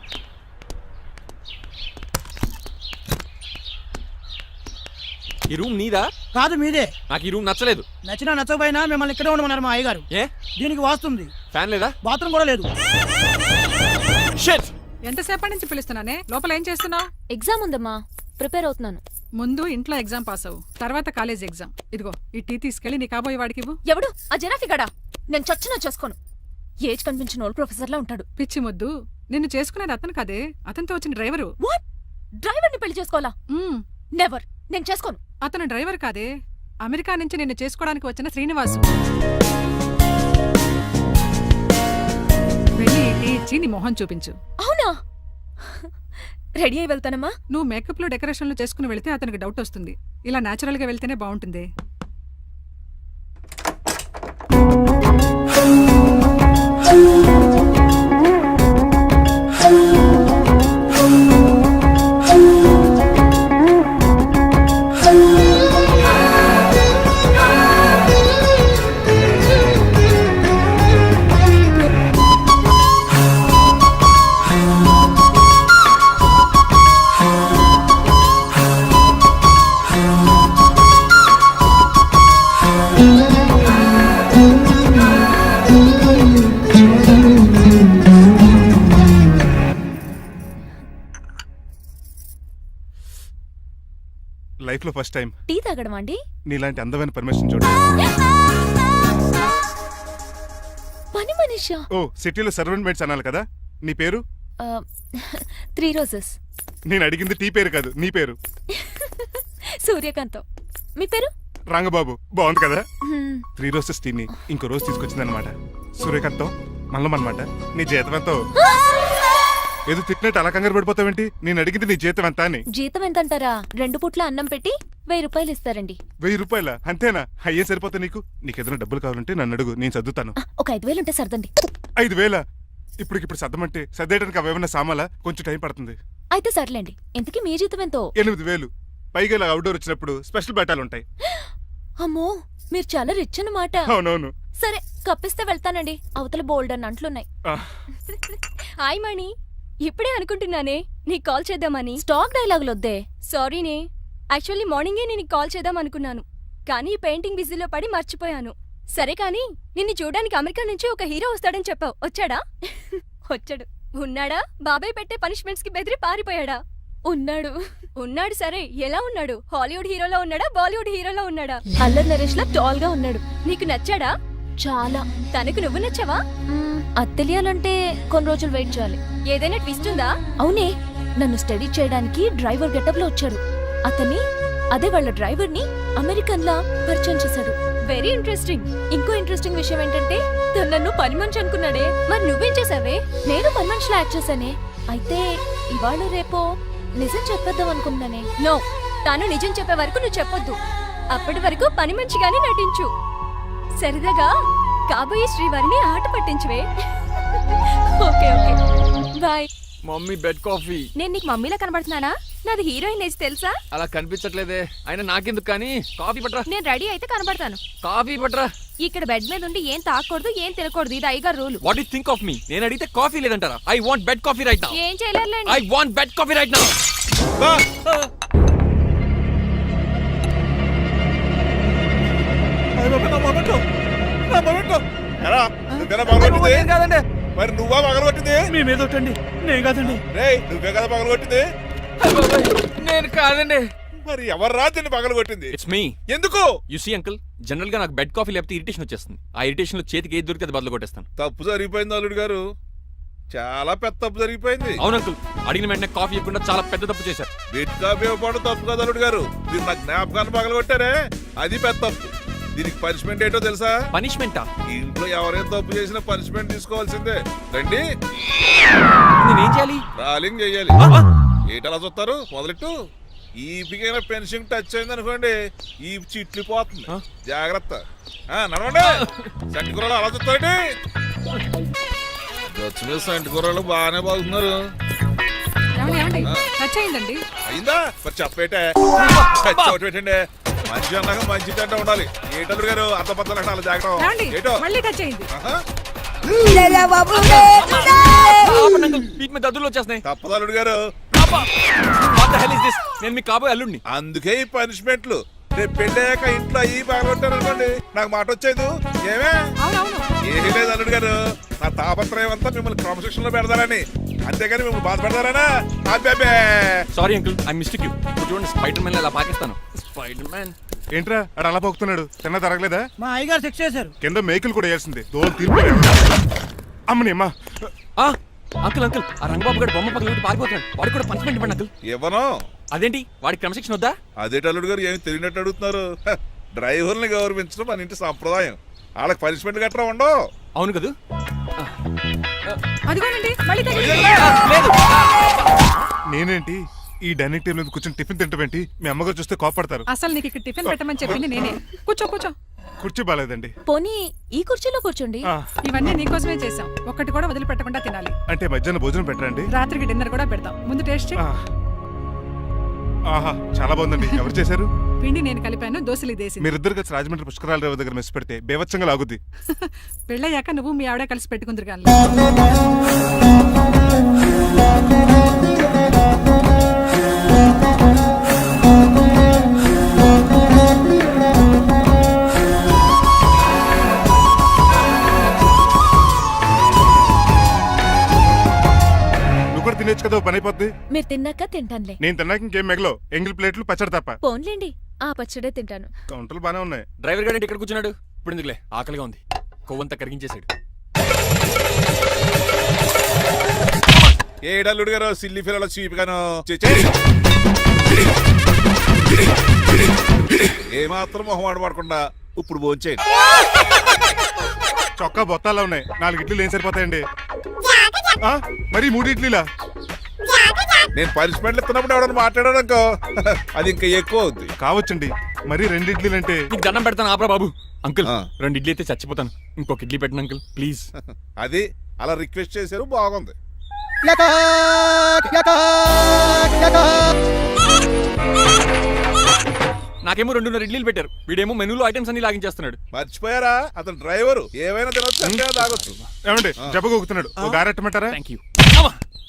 ఈ రూమ్ నీదా? కాదు మీదే. నాకు ఈ రూమ్ నచ్చలేదు. నచ్చినా నచ్చకపోయినా మిమ్మల్ని ఇక్కడే ఉండమన్నారు మా అయ్యగారు. ఏ దీనికి వాస్తుంది. ఫ్యాన్ లేదా? బాత్రూమ్ కూడా లేదు. షిట్. ఎంతసేపటి నుంచి పిలుస్తున్నానే? లోపల ఏం చేస్తున్నావు? ఎగ్జామ్ ఉందమ్మా, ప్రిపేర్ అవుతున్నాను. ముందు ఇంట్లో ఎగ్జామ్ పాస్ అవ్వు, తర్వాత కాలేజ్ ఎగ్జామ్. ఇదిగో ఈ టీ తీసుకెళ్లి నీ కాబోయే వాడికి ఇవ్వు. ఎవడు ఆ జరాఫీ గడా? నేను చచ్చినా చేసుకోను. ఏజ్ కనిపించిన ఓల్డ్ ప్రొఫెసర్ లా ఉంటాడు. పిచ్చి ముద్దు, నిన్ను చేసుకునేది అతను కాదే, అతనితో వచ్చిన డ్రైవరు. వాట్? డ్రైవర్ ని పెళ్లి చేసుకోవాలా? నెవర్, నేను చేసుకోను. అతను డ్రైవర్ కాదే, అమెరికా నుంచి నిన్ను చేసుకోవడానికి వచ్చిన శ్రీనివాసు. వెళ్ళి టీ ఇచ్చి నీ మొహం చూపించు. అవునా? రెడీ అయి వెళ్తానమ్మా. నువ్వు మేకప్ లో డెకరేషన్లు చేసుకుని వెళితే అతనికి డౌట్ వస్తుంది. ఇలా నేచురల్ గా వెళ్తేనే బాగుంటుంది. లైఫ్ లో ఫస్ట్ టైం టీ తాగడం అండి? నీలాంటి అందమైన పర్మిషన్ చూడ. పని మనిషా? ఓ, సిటీలో సర్వెంట్ మేట్స్ అనాలి కదా. నీ పేరు? 3 రోజెస్. నేను అడిగింది టీ పేరు కాదు, నీ పేరు. సూర్యకాంతం. మీ పేరు? రంగబాబు. బాగుంది కదా. 3 రోజెస్ టీని ఇంకో రోజు తీసుకొచ్చిందనమాట. సూర్యకాంతం మల్లం అనమాట. నీ జీతం ఎంతో? ఏదో తిట్టినట్టు అలా కంగారు పడిపోతావేంటి? నేను అడిగింది నీ జీతం ఎంత అని. జీతం ఎంత అంటారా? 2 పూట్ల అన్నం పెట్టి 1000 రూపాయలు ఇస్తారండి. 1000 రూపాయల? అంతేనా? అయ్యే సరిపోతా నీకు. నీకేదైనా డబ్బులు కావాలంటే నన్ను అడుగు, నేను చదువుతాను. ఒక 5000 ఉంటే సర్దండి. 5000? ఇప్పటికిప్పుడు సర్దమంటే సర్దేయడానికి అవేమన్నా సామాలా? కొంచెం టైం పడుతుంది. అయితే సర్లేండి. ఇంతకీ మీ జీతం ఎంతో? 8000. పైగా ఇలా అవుట్డోర్ వచ్చినప్పుడు స్పెషల్ బట్టాలు ఉంటాయి. అమ్మో, మీరు చాలా రిచ్ అన్నమాట. అవునవును. సరే, కప్పిస్తే వెళ్తానండి. అవతల బోల్డ్ అన్న అంట్లున్నాయి. హాయ్ మణి, ఇప్పుడే అనుకుంటున్నానే నీకు కాల్ చేద్దామని. స్టాక్ డైలాగులు వద్దే. సారీనే, యాక్చువల్లీ మార్నింగే నేను కాల్ చేద్దాం అనుకున్నాను, కానీ పెయింటింగ్ బిజీలో పడి మర్చిపోయాను. సరే కానీ నిన్ను చూడడానికి అమెరికా నుంచి ఒక హీరో వస్తాడని చెప్పావు, వచ్చాడా? వచ్చాడు. ఉన్నాడా? బాబాయ్ పెట్టే పనిష్మెంట్స్ కి బెదిరి పారిపోయాడా? ఉన్నాడు. ఉన్నాడు. సరే, ఎలా ఉన్నాడు? హాలీవుడ్ హీరోలో ఉన్నాడా, బాలీవుడ్ హీరోలో ఉన్నాడా? అల్లరి నరేష్ లా టాల్ గా ఉన్నాడు. నీకు నచ్చాడా? చాలా. తనకు నువ్వు నచ్చావా? అది తెలియాలంటే కొన్ని రోజులు వెయిట్ చేయాలి. ఏదైనా ట్విస్ట్ ఉందా? అవునే, నన్ను స్టడీ చేయడానికి డ్రైవర్ గెటప్ లో వచ్చాడు. అదే వాళ్ళ డ్రైవర్ ని అమెరికన్ లా పరిచయం చేశాడు. Very interesting. ఇంకో ఇంట్రెస్టింగ్ విషయం ఏంటంటే తను నన్ను పని మనిషి అనుకున్నాడే. మరి నువ్వేం చేసావే? నేను పని మనిషిలా యాక్ట్ చేశానే. అయితే ఇవాళ రేపో నిజం చెప్పేద్దాం అనుకున్నానే. నో, తాను నిజం చెప్పే వరకు నువ్వు చెప్పొద్దు. అప్పటి వరకు పని మనిషిగానే నటించు. సరదాగా కాబోయే శ్రీవారిని ఆట పట్టించువే. Okay okay, bye. Mummy bed coffee. నేను నీకు మమ్మీలా కనబడుతున్నానా? నాది హీరోయిన్ ఏజ్ తెలుసా? అలా కనిపించట్లేదే. అయినా నాకెందుకు కానీ. కాఫీ పట్రా. నేను రెడీ అయితే కనబడతాను. కాఫీ పట్రా. ఇక్కడ బెడ్ మీద ఉండి ఏం తాకూడదు, ఏం తినకూడదు. ఇది అయ్యగారు rule. What you think of me? నేను అడిగితే కాఫీ లేదంటారా? I want bed coffee right now. ఏం చేయలేరులేండి. I want bed coffee right now. కాదండి, మరి నువ్వా పగలగొట్టింది? మీ మీద ఒకటండి. నేను కాదండి. రేయ్, నువ్వే కదా పగలగొట్టింది? నేను కాదండి. మరి ఎవరు రాజుని పగలగొట్టింది? It's me. ఎందుకు? యు సీ అంకుల్, జనరల్ గా నాకు బెడ్ కాఫీ లేకపోతే ఇరిటేషన్ వచ్చేస్తుంది. ఆ ఇరిటేషన్ లో చేతికి ఏది దొరికితే అది బదులు కొట్టేస్తాను. తప్పు జరిగిపోయింది అల్లుడు గారు, చాలా పెద్ద తప్పు జరిగిపోయింది. అవును అంకుల్, అడిగిన వెంటనే కాఫీ ఇవ్వకుండా చాలా పెద్ద తప్పు చేశారు. బెడ్ కాఫీ ఇవ్వడం తప్పు కదా అల్లుడు గారు, మీరు నా జ్ఞాపకాన్ని పగలగొట్టారే, అది పెద్ద తప్పు. దీనికి పనిష్మెంట్ ఏంటో తెలుసా? పనిష్మెంటా? ఇంట్లో ఎవరైనా తప్పు చేసినా పనిష్మెంట్ తీసుకోవాల్సిందే. రండి. నేనేం చేయాలి? రాలింగ్ చెయ్యాలి. ఏటలా చూస్తారు? మొదలెట్టు. ఈ పికైనా పెన్షన్ టచ్ అయింది అనుకోండి, ఈ చిట్లు పోతుంది. జాగ్రత్త. నడవండి. చట్టి కూరలు అలా చూస్తారండి. సంటి కూరలు బాగానే బాగుతున్నారు. ఏమండి ఏమండి టచ్ అయిందండి. అయిందా మరి చెప్పేటే పెట్టండి. మంచి అన్నాక మంచి తింటా ఉండాలి. ఏటల్లుడు గారు అర్థ పద్ధతులు అలా జాగ్రత్త. ఏమండి ఏటో మళ్ళీ టచ్ అయింది. వీటి మీద దద్దులు వచ్చేస్తున్నాయి. తప్పదల్లుడు గారు. నేను మీకు కాబోయే అల్లుడిని. అందుకే ఈ పనిష్మెంట్లు. రేపు పెళ్ళాక ఇంట్లో అయ్యి బాగుంటారు అనుకోండి, నాకు మాట వచ్చేది ఏమే. అవునవును. ఏమీ లేదు అల్లుడు గారు, నా తాపత్రయం అంతా మిమ్మల్ని క్రమశిక్షణ లో పెడతారని, అంతేగాని మిమ్మల్ని బాధపడతారనా? అబ్బే sorry uncle, I mistake you. చూడండి స్పైడర్ మ్యాన్ అలా పాకిస్తాను. స్పైడర్ మ్యాన్ ఏంట్రా అడు అలా పోతున్నాడు? తిన్న తరగలేదా? మా అయ్యగారు శిక్ష చేశారు. కింద మేకులు కూడా వేయాల్సిందే. దోలు తీర్పు అమ్మని అమ్మా. అంకుల్ అంకుల్, ఆ రంగబాబు గారు బొమ్మ పక్కన పెట్టి పారిపోతున్నాడు. వాడికి కూడా పనిష్మెంట్ ఇవ్వండి అంకుల్. ఇవ్వను. అదేంటి వాడికి క్రమశిక్షణ వద్దా? అదేటి అల్లుడు గారు ఏమి తెలియనట్టు అడుగుతున్నారు? డ్రైవర్ని గౌరవించడం మన ఇంటి సంప్రదాయం. వాళ్ళకి పనిష్మెంట్ గట్రా ఉండవు. అవును కదా. అదిగోనండి మళ్ళీ నేనేంటి ఈ డైనింగ్ టేబుల్ మీద కూర్చొని టిఫిన్ తింటామేంటి? మీ అమ్మగారు చూస్తే కోపడతారు. అసలు నీకు ఇక్కడ టిఫిన్ పెట్టమని చెప్పింది నేనే. కూర్చో కూర్చో. కుర్చీ బాలేదండి. పోనీ ఈ కుర్చీలో కూర్చోండి. ఇవన్నీ నీకోసమే చేసాం. ఒక్కటి కూడా వదిలిపెట్టకుండా తినాలి. అంటే మధ్యాహ్నం భోజనం పెట్టరండి? రాత్రికి డిన్నర్ కూడా పెడతాం. ముందు టేస్ట్ చెయ్. ఆహా చాలా బాగుందండి. ఎవరు చేశారు? పిండి నేను కలిపాను, దోశలు ఇదేసి. మీరిద్దరు కలిసి రాజమండ్రి పుష్కరాల రేవు దగ్గర మెస్ పెడితే బేవచ్చంగా లాగుద్ది. పెళ్ళయ్యాక నువ్వు మీ ఆవిడ కలిసి పెట్టుకుందరు కానీ. తినేచ్చు కదా, పని అయిపోద్ది. మీరు తిన్నాక తింటానులే. నేను తిన్నాక ఇంకేం మిగలో ఎంగిల్ ప్లేట్లు పచ్చడి తప్ప. పోన్లేండి, ఆ పచ్చడే తింటాను. కౌంటర్లు బానే ఉన్నాయి. డ్రైవర్ గారు ఇక్కడ కూర్చున్నాడు. ఇప్పుడు ఎందుకులే, ఆకలిగా ఉంది. కొవ్వంతా కరిగించేశాడు. ఏడల్లుడు గారు సిల్లి ఫిల్లలో చీపిగాను ఏమాత్రం మొహమాట పడకుండా ఇప్పుడు భోంచేయండి. చొక్కా బొత్తాల్లో ఉన్నాయి. 4 ఇడ్లీలు ఏం సరిపోతాయండి? మరి 3 ఇడ్లీలా? నేను పనిష్మెంట్లు ఇస్తున్నప్పుడు ఎవడన్నా మాట్లాడాడనుకో అది ఇంకా ఎక్కువ అవుద్ది. కావచ్చండి, మరి 2 ఇడ్లీలు అంటే. నీకు దండం పెడతాను ఆపరా బాబు. అంకుల్ 2 ఇడ్లీ అయితే చచ్చిపోతాను. ఇంకొక ఇడ్లీ పెట్టండి అంకుల్ ప్లీజ్. అది అలా రిక్వెస్ట్ చేశారు, బాగుంది. నాకేమో 2.5 ఇడ్లీలు పెట్టారు. వీడేమో మెనూలో ఐటమ్స్ అన్ని లాగించేస్తున్నాడు. మర్చిపోయారా, అతను డ్రైవరు. ఏమైనా తినొచ్చు, తాగొచ్చు. ఏమండి జబ్బగొక్కుతున్నాడు, ఓ గారెట్టమంటారా? Thank you.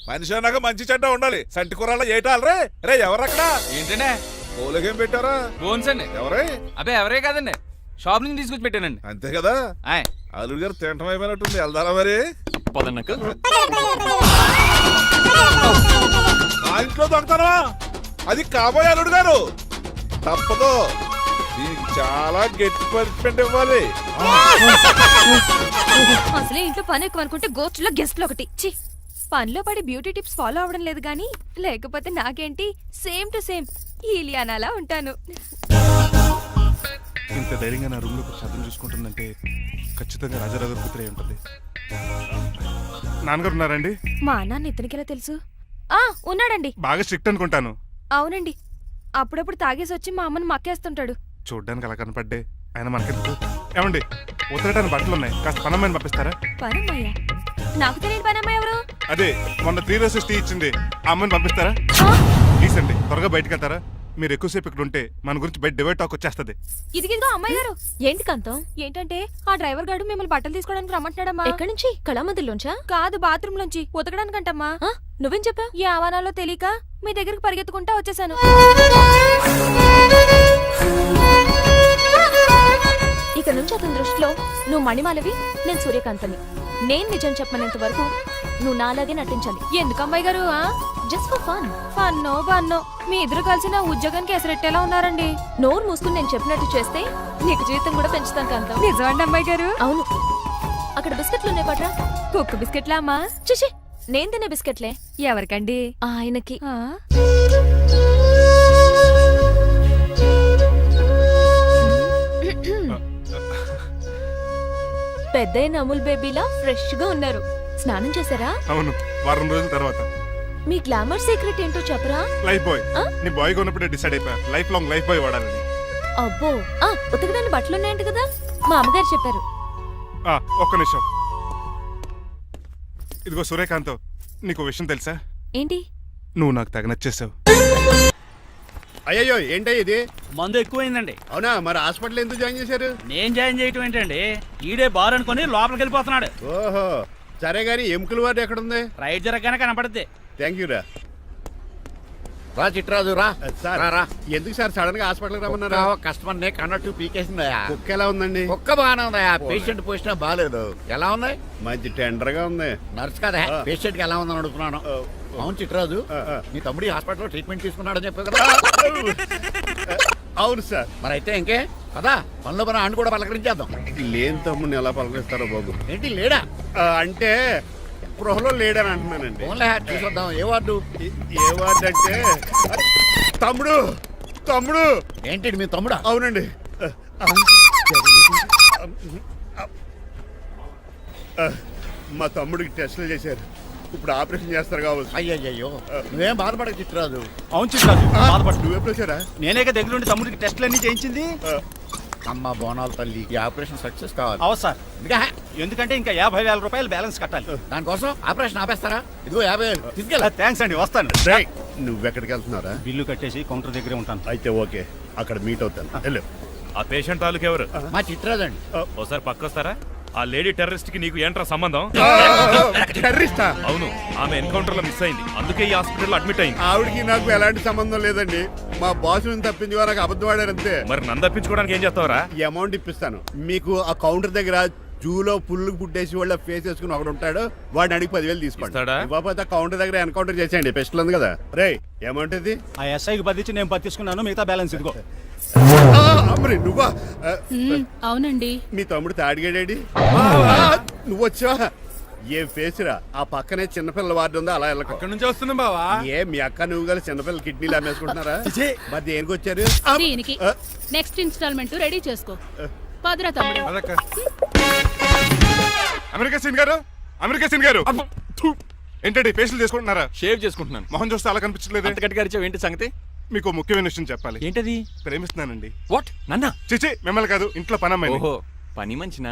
మనిషి అన్నాక మంచి చెడ్డ ఉండాలి. సంటి కూరలో ఏటాలరే. రే ఎవరక్కడ? ఏంటంటే పోలేకేం పెట్టారా? బోన్స్ అండి. ఎవరే? అబ్బే ఎవరే కాదండి, షాప్ నుంచి తీసుకొచ్చి పెట్టానండి. అంతే కదా. అల్లుడు గారు తింటం అయిపోయినట్టుంది. వెళ్దారా మరి? పదండి అంకుల్. మా ఇంట్లో దొంగతనమా? అది కాబోయే అల్లుడు గారు. తప్పదు, దీనికి చాలా గట్టి పనిష్మెంట్ ఇవ్వాలి. అసలే ఇంట్లో పని ఎక్కువ అనుకుంటే గోస్ట్లో గెస్ట్లు ఒకటి. చి, పనిలో పడి బ్యూటీ టిప్స్ ఫాలో అవడం లేదు గానీ, లేకపోతే నాకేంటి సేమ్ టు సేమ్ ఈలియానాలా ఉంటాను. ఇంత ధైర్యంగా నా రూమ్ లో శబ్దం చూసుకుంటుందంటే ఖచ్చితంగా రాజారావు గారు కూతురే ఉంటుంది. నాన్నగారు ఉన్నారండి? మా నాన్న ఇతనికిలా తెలుసు? ఉన్నాడండి. బాగా స్ట్రిక్ట్ అనుకుంటాను. అవునండి, అప్పుడప్పుడు తాగేసి వచ్చి మా అమ్మని మక్కేస్తుంటాడు. చూడ్డానికి అలా కనపడ్డే ఆయన మనకెందుకు? ఏమండి ఉతరటానికి బట్టలు ఉన్నాయి, కాస్త పనమ్మని పంపిస్తారా? పనమ్మయ్య? నాకు తెలియని పనమ్మ ఎవరు? అదే మొన్న 3 రోజెస్ టీ ఇచ్చింది, ఆ అమ్మని పంపిస్తారా? ప్లీజ్ అండి, త్వరగా బయటకు వెళ్తారా? మీరు ఎక్కువసేపు ఇక్కడ ఉంటే మన గురించి బయట డివైడ్ టాక్ వచ్చేస్తుంది. ఇదిగిదిగో అమ్మాయి గారు. ఏంటి కంతం? ఏంటంటే ఆ డ్రైవర్ గారు మిమ్మల్ని బట్టలు తీసుకోవడానికి రమ్మంటున్నాడమ్మా. ఎక్కడి నుంచి? కళామందిలోంచా? కాదు, బాత్రూమ్ లోంచి ఉతకడానికంటమ్మా. నువ్వేం చెప్పావు? ఈ ఆవానాలో తెలియక మీ దగ్గరికి పరిగెత్తుకుంటా వచ్చేసాను. ఇక నుంచి అతని దృష్టిలో నువ్వు మణిమాలవి, నేను సూర్యకాంతని. నేను నిజం చెప్పనంత వరకు నువ్వు నాలాగే నటించాలి. ఎందుకు అమ్మాయి గారు? Just for fun. ఫన్నో బన్నో మీ ఇద్దరు కలిసి నా ఉద్యోగానికి ఎసరెట్టేలా ఉన్నారండి. నోరు మూసుకుని నేను చెప్పినట్టు చేస్తే నీకు జీతం కూడా పెంచుతాను కాంతం. నిజమండి అమ్మాయి గారు? అవును. అక్కడ బిస్కెట్లు ఉన్నాయి పట్రా. కుక్క బిస్కెట్లా అమ్మా? చూసి నేను తినే బిస్కెట్లే. ఎవరికండి? ఆయనకి. పెద్దయిన అమూల్ బేబీలా ఫ్రెష్ గా ఉన్నారు. స్నానం చేశారా? అవును, వారం రోజుల తర్వాత. మీ గ్లామర్ సీక్రెట్ ఏంటో చెప్పరా? Lifebuoy. నీ బాయ్ ఉన్నప్పుడే డిసైడ్ అయిపోయా లైఫ్ లాంగ్ లైఫ్ బాయ్ వాడాలని. అబ్బో, ఉతకడానికి బట్టలు ఉన్నాయంట కదా, మా అమ్మగారు చెప్పారు. ఒక్క నిమిషం. ఇదిగో సూర్యకాంత్, నీకు విషయం తెలుసా? ఏంటి? నువ్వు నాకు తెగ నచ్చేసావు. అయ్యయ్యో ఏంటయ్య ఇది? మందు ఎక్కువైందండి. అవునా? మరి హాస్పిటల్ ఎందుకు జాయిన్ చేశారు? నేను జాయిన్ చేయటం ఏంటండి, ఈడే బార్ అనుకుని లోపలికి వెళ్ళిపోతున్నాడు. ఓహో, సరే గాని ఎముకల వార్డు ఎక్కడుంది? రైట్ జరగగానే కనపడుద్ది. థ్యాంక్ యూ రా. రా చిట్రాజు రా. సార్ రా, రా. ఎందుకు సార్ సడన్ గా హాస్పిటల్కి రమ్మన్నారా? కస్టమర్ నే కన్నట్టు పీకేసిందయా. కుక్క ఎలా ఉందండి? కుక్క బాగానే ఉందయా, పేషెంట్ పొజిషన్ బాగాలేదు. ఎలా ఉంది? మంచి టెండర్ గా ఉంది. నర్స్ కదా, పేషెంట్ కి ఎలా ఉందని అడుగుతున్నాను. అవును చిట్రాజు, ఆ. మీ తమ్ముడి హాస్పిటల్లో ట్రీట్మెంట్ తీసుకున్నాడని చెప్పావు కదా. అవును సార్. మరి అయితే ఇంకే కదా, పనిలో పని ఆండు కూడా పలకరించేద్దాం. లేని తమ్ముడిని ఎలా పలకరిస్తారో బాబు. ఏంటి లేడా? అంటే గృహలో లేడని అంటున్నానండి. ఫోన్లే చూసొద్దాం. ఏ వార్డు? ఏ వార్డు అంటే తమ్ముడు తమ్ముడు. ఏంటి మీ తమ్ముడా? అవునండి. మా తమ్ముడికి టెస్టులు చేశారు, ఇప్పుడు ఆపరేషన్ చేస్తారు కావచ్చు. అయ్యయ్యో, నువ్వేం బాధపడక చిట్రాజు. అవును చిట్రాజు, బాధపడు. నువ్వు ఎప్పుడు వచ్చారా? నేనే దగ్గర ఉండి తమ్ముడికి టెస్టులన్నీ చేయించింది. అమ్మ బోనాల తల్లి, ఈ ఆపరేషన్ సక్సెస్ కావాలి. అవు సార్, ఇంకా ఎందుకంటే ఇంకా 50,000 రూపాయలు బ్యాలెన్స్ కట్టాలి. దానికోసం ఆపరేషన్ ఆపేస్తారా? ఇదిగో 50,000 తీసుకెళ్ళ. థ్యాంక్స్ అండి, వస్తాను. రేయ్, నువ్వెక్కడికి వెళ్తున్నారా? బిల్లు కట్టేసి కౌంటర్ దగ్గరే ఉంటాను. అయితే ఓకే, అక్కడ మీట్ అవుతాను. వెళ్ళు. ఆ పేషెంట్ తాలూకు ఎవరు? మా చిట్రాజు అండి. ఓసారి పక్కొస్తారా? ఆ లేడీ టెర్రరిస్ట్ కి నీకు ఏంట్రా సంబంధం? టెర్రరిస్టా? అవును, ఆమె ఎన్కౌంటర్ లో మిస్ అయింది, అందుకే ఈ హాస్పిటల్ అడ్మిట్ అయింది. ఆవిడకి నాకు ఎలాంటి సంబంధం లేదండి. మా బాసుని తప్పించి నాకు అబద్ధం ఆడారంతే. మరి నన్ను తప్పించుకోవడానికి ఏం చేస్తావరా? ఈ అమౌంట్ ఇప్పిస్తాను మీకు. ఆ కౌంటర్ దగ్గర జూలో పుల్లు గుడ్డేసి వాళ్ళ ఫేస్ వేసుకుని ఒకడు ఉంటాడు, వాడిని అడిగి 10,000 తీసుకోండి. ఇస్తాడా? ఇవ్వకపోతే కౌంటర్ దగ్గర ఎన్కౌంటర్ చేసేయండి. పెస్టల్ ఉంది కదా. రే, అమౌంట్ ఇది? ఆ ఎస్ఐకి బదిలించి నేను తీసుకున్నాను, మిగతా బ్యాలెన్స్ ఇదిగో. అమ్మరే నువ్వా? అవునండి. మీ తమ్ముడు తాడిగాడేడి? నువ్వు వచ్చావా? ఏ ఫేస్ రా. ఆ పక్కనే చిన్నపిల్లల వార్డు ఉందా, అలా వెళ్ళకు. అక్కడ నుంచి వస్తున్నాం బావా. ఏ మీ అక్క నువ్వు గల చిన్నపిల్లల కిడ్నీలు అమ్మేసుకుంటున్నారా? మరి దేనికి వచ్చారు? దీనికి నెక్స్ట్ ఇన్స్టాల్మెంట్ రెడీ చేసుకో. పదరా తమ్ముడు. అదక్క. అమెరికా సీన్ గారు, అమెరికా సీన్ గారు, ఏంటండి ఫేషియల్ చేసుకుంటున్నారా? షేవ్ చేసుకుంటున్నాను. మొహం చూస్తే అలా కనిపించలేదు. అంత గట్టిగా అరిచావు, ఏంటి సంగతి? మీకు ముఖ్యమైన విషయం చెప్పాలి. ఏంటది? ప్రేమిస్తున్నానండి. వాట్? నన్నా? చిచి, మిమ్మల్ని కాదు, ఇంట్లో పనమ్మాయి. ఓహో, పని మంచినా?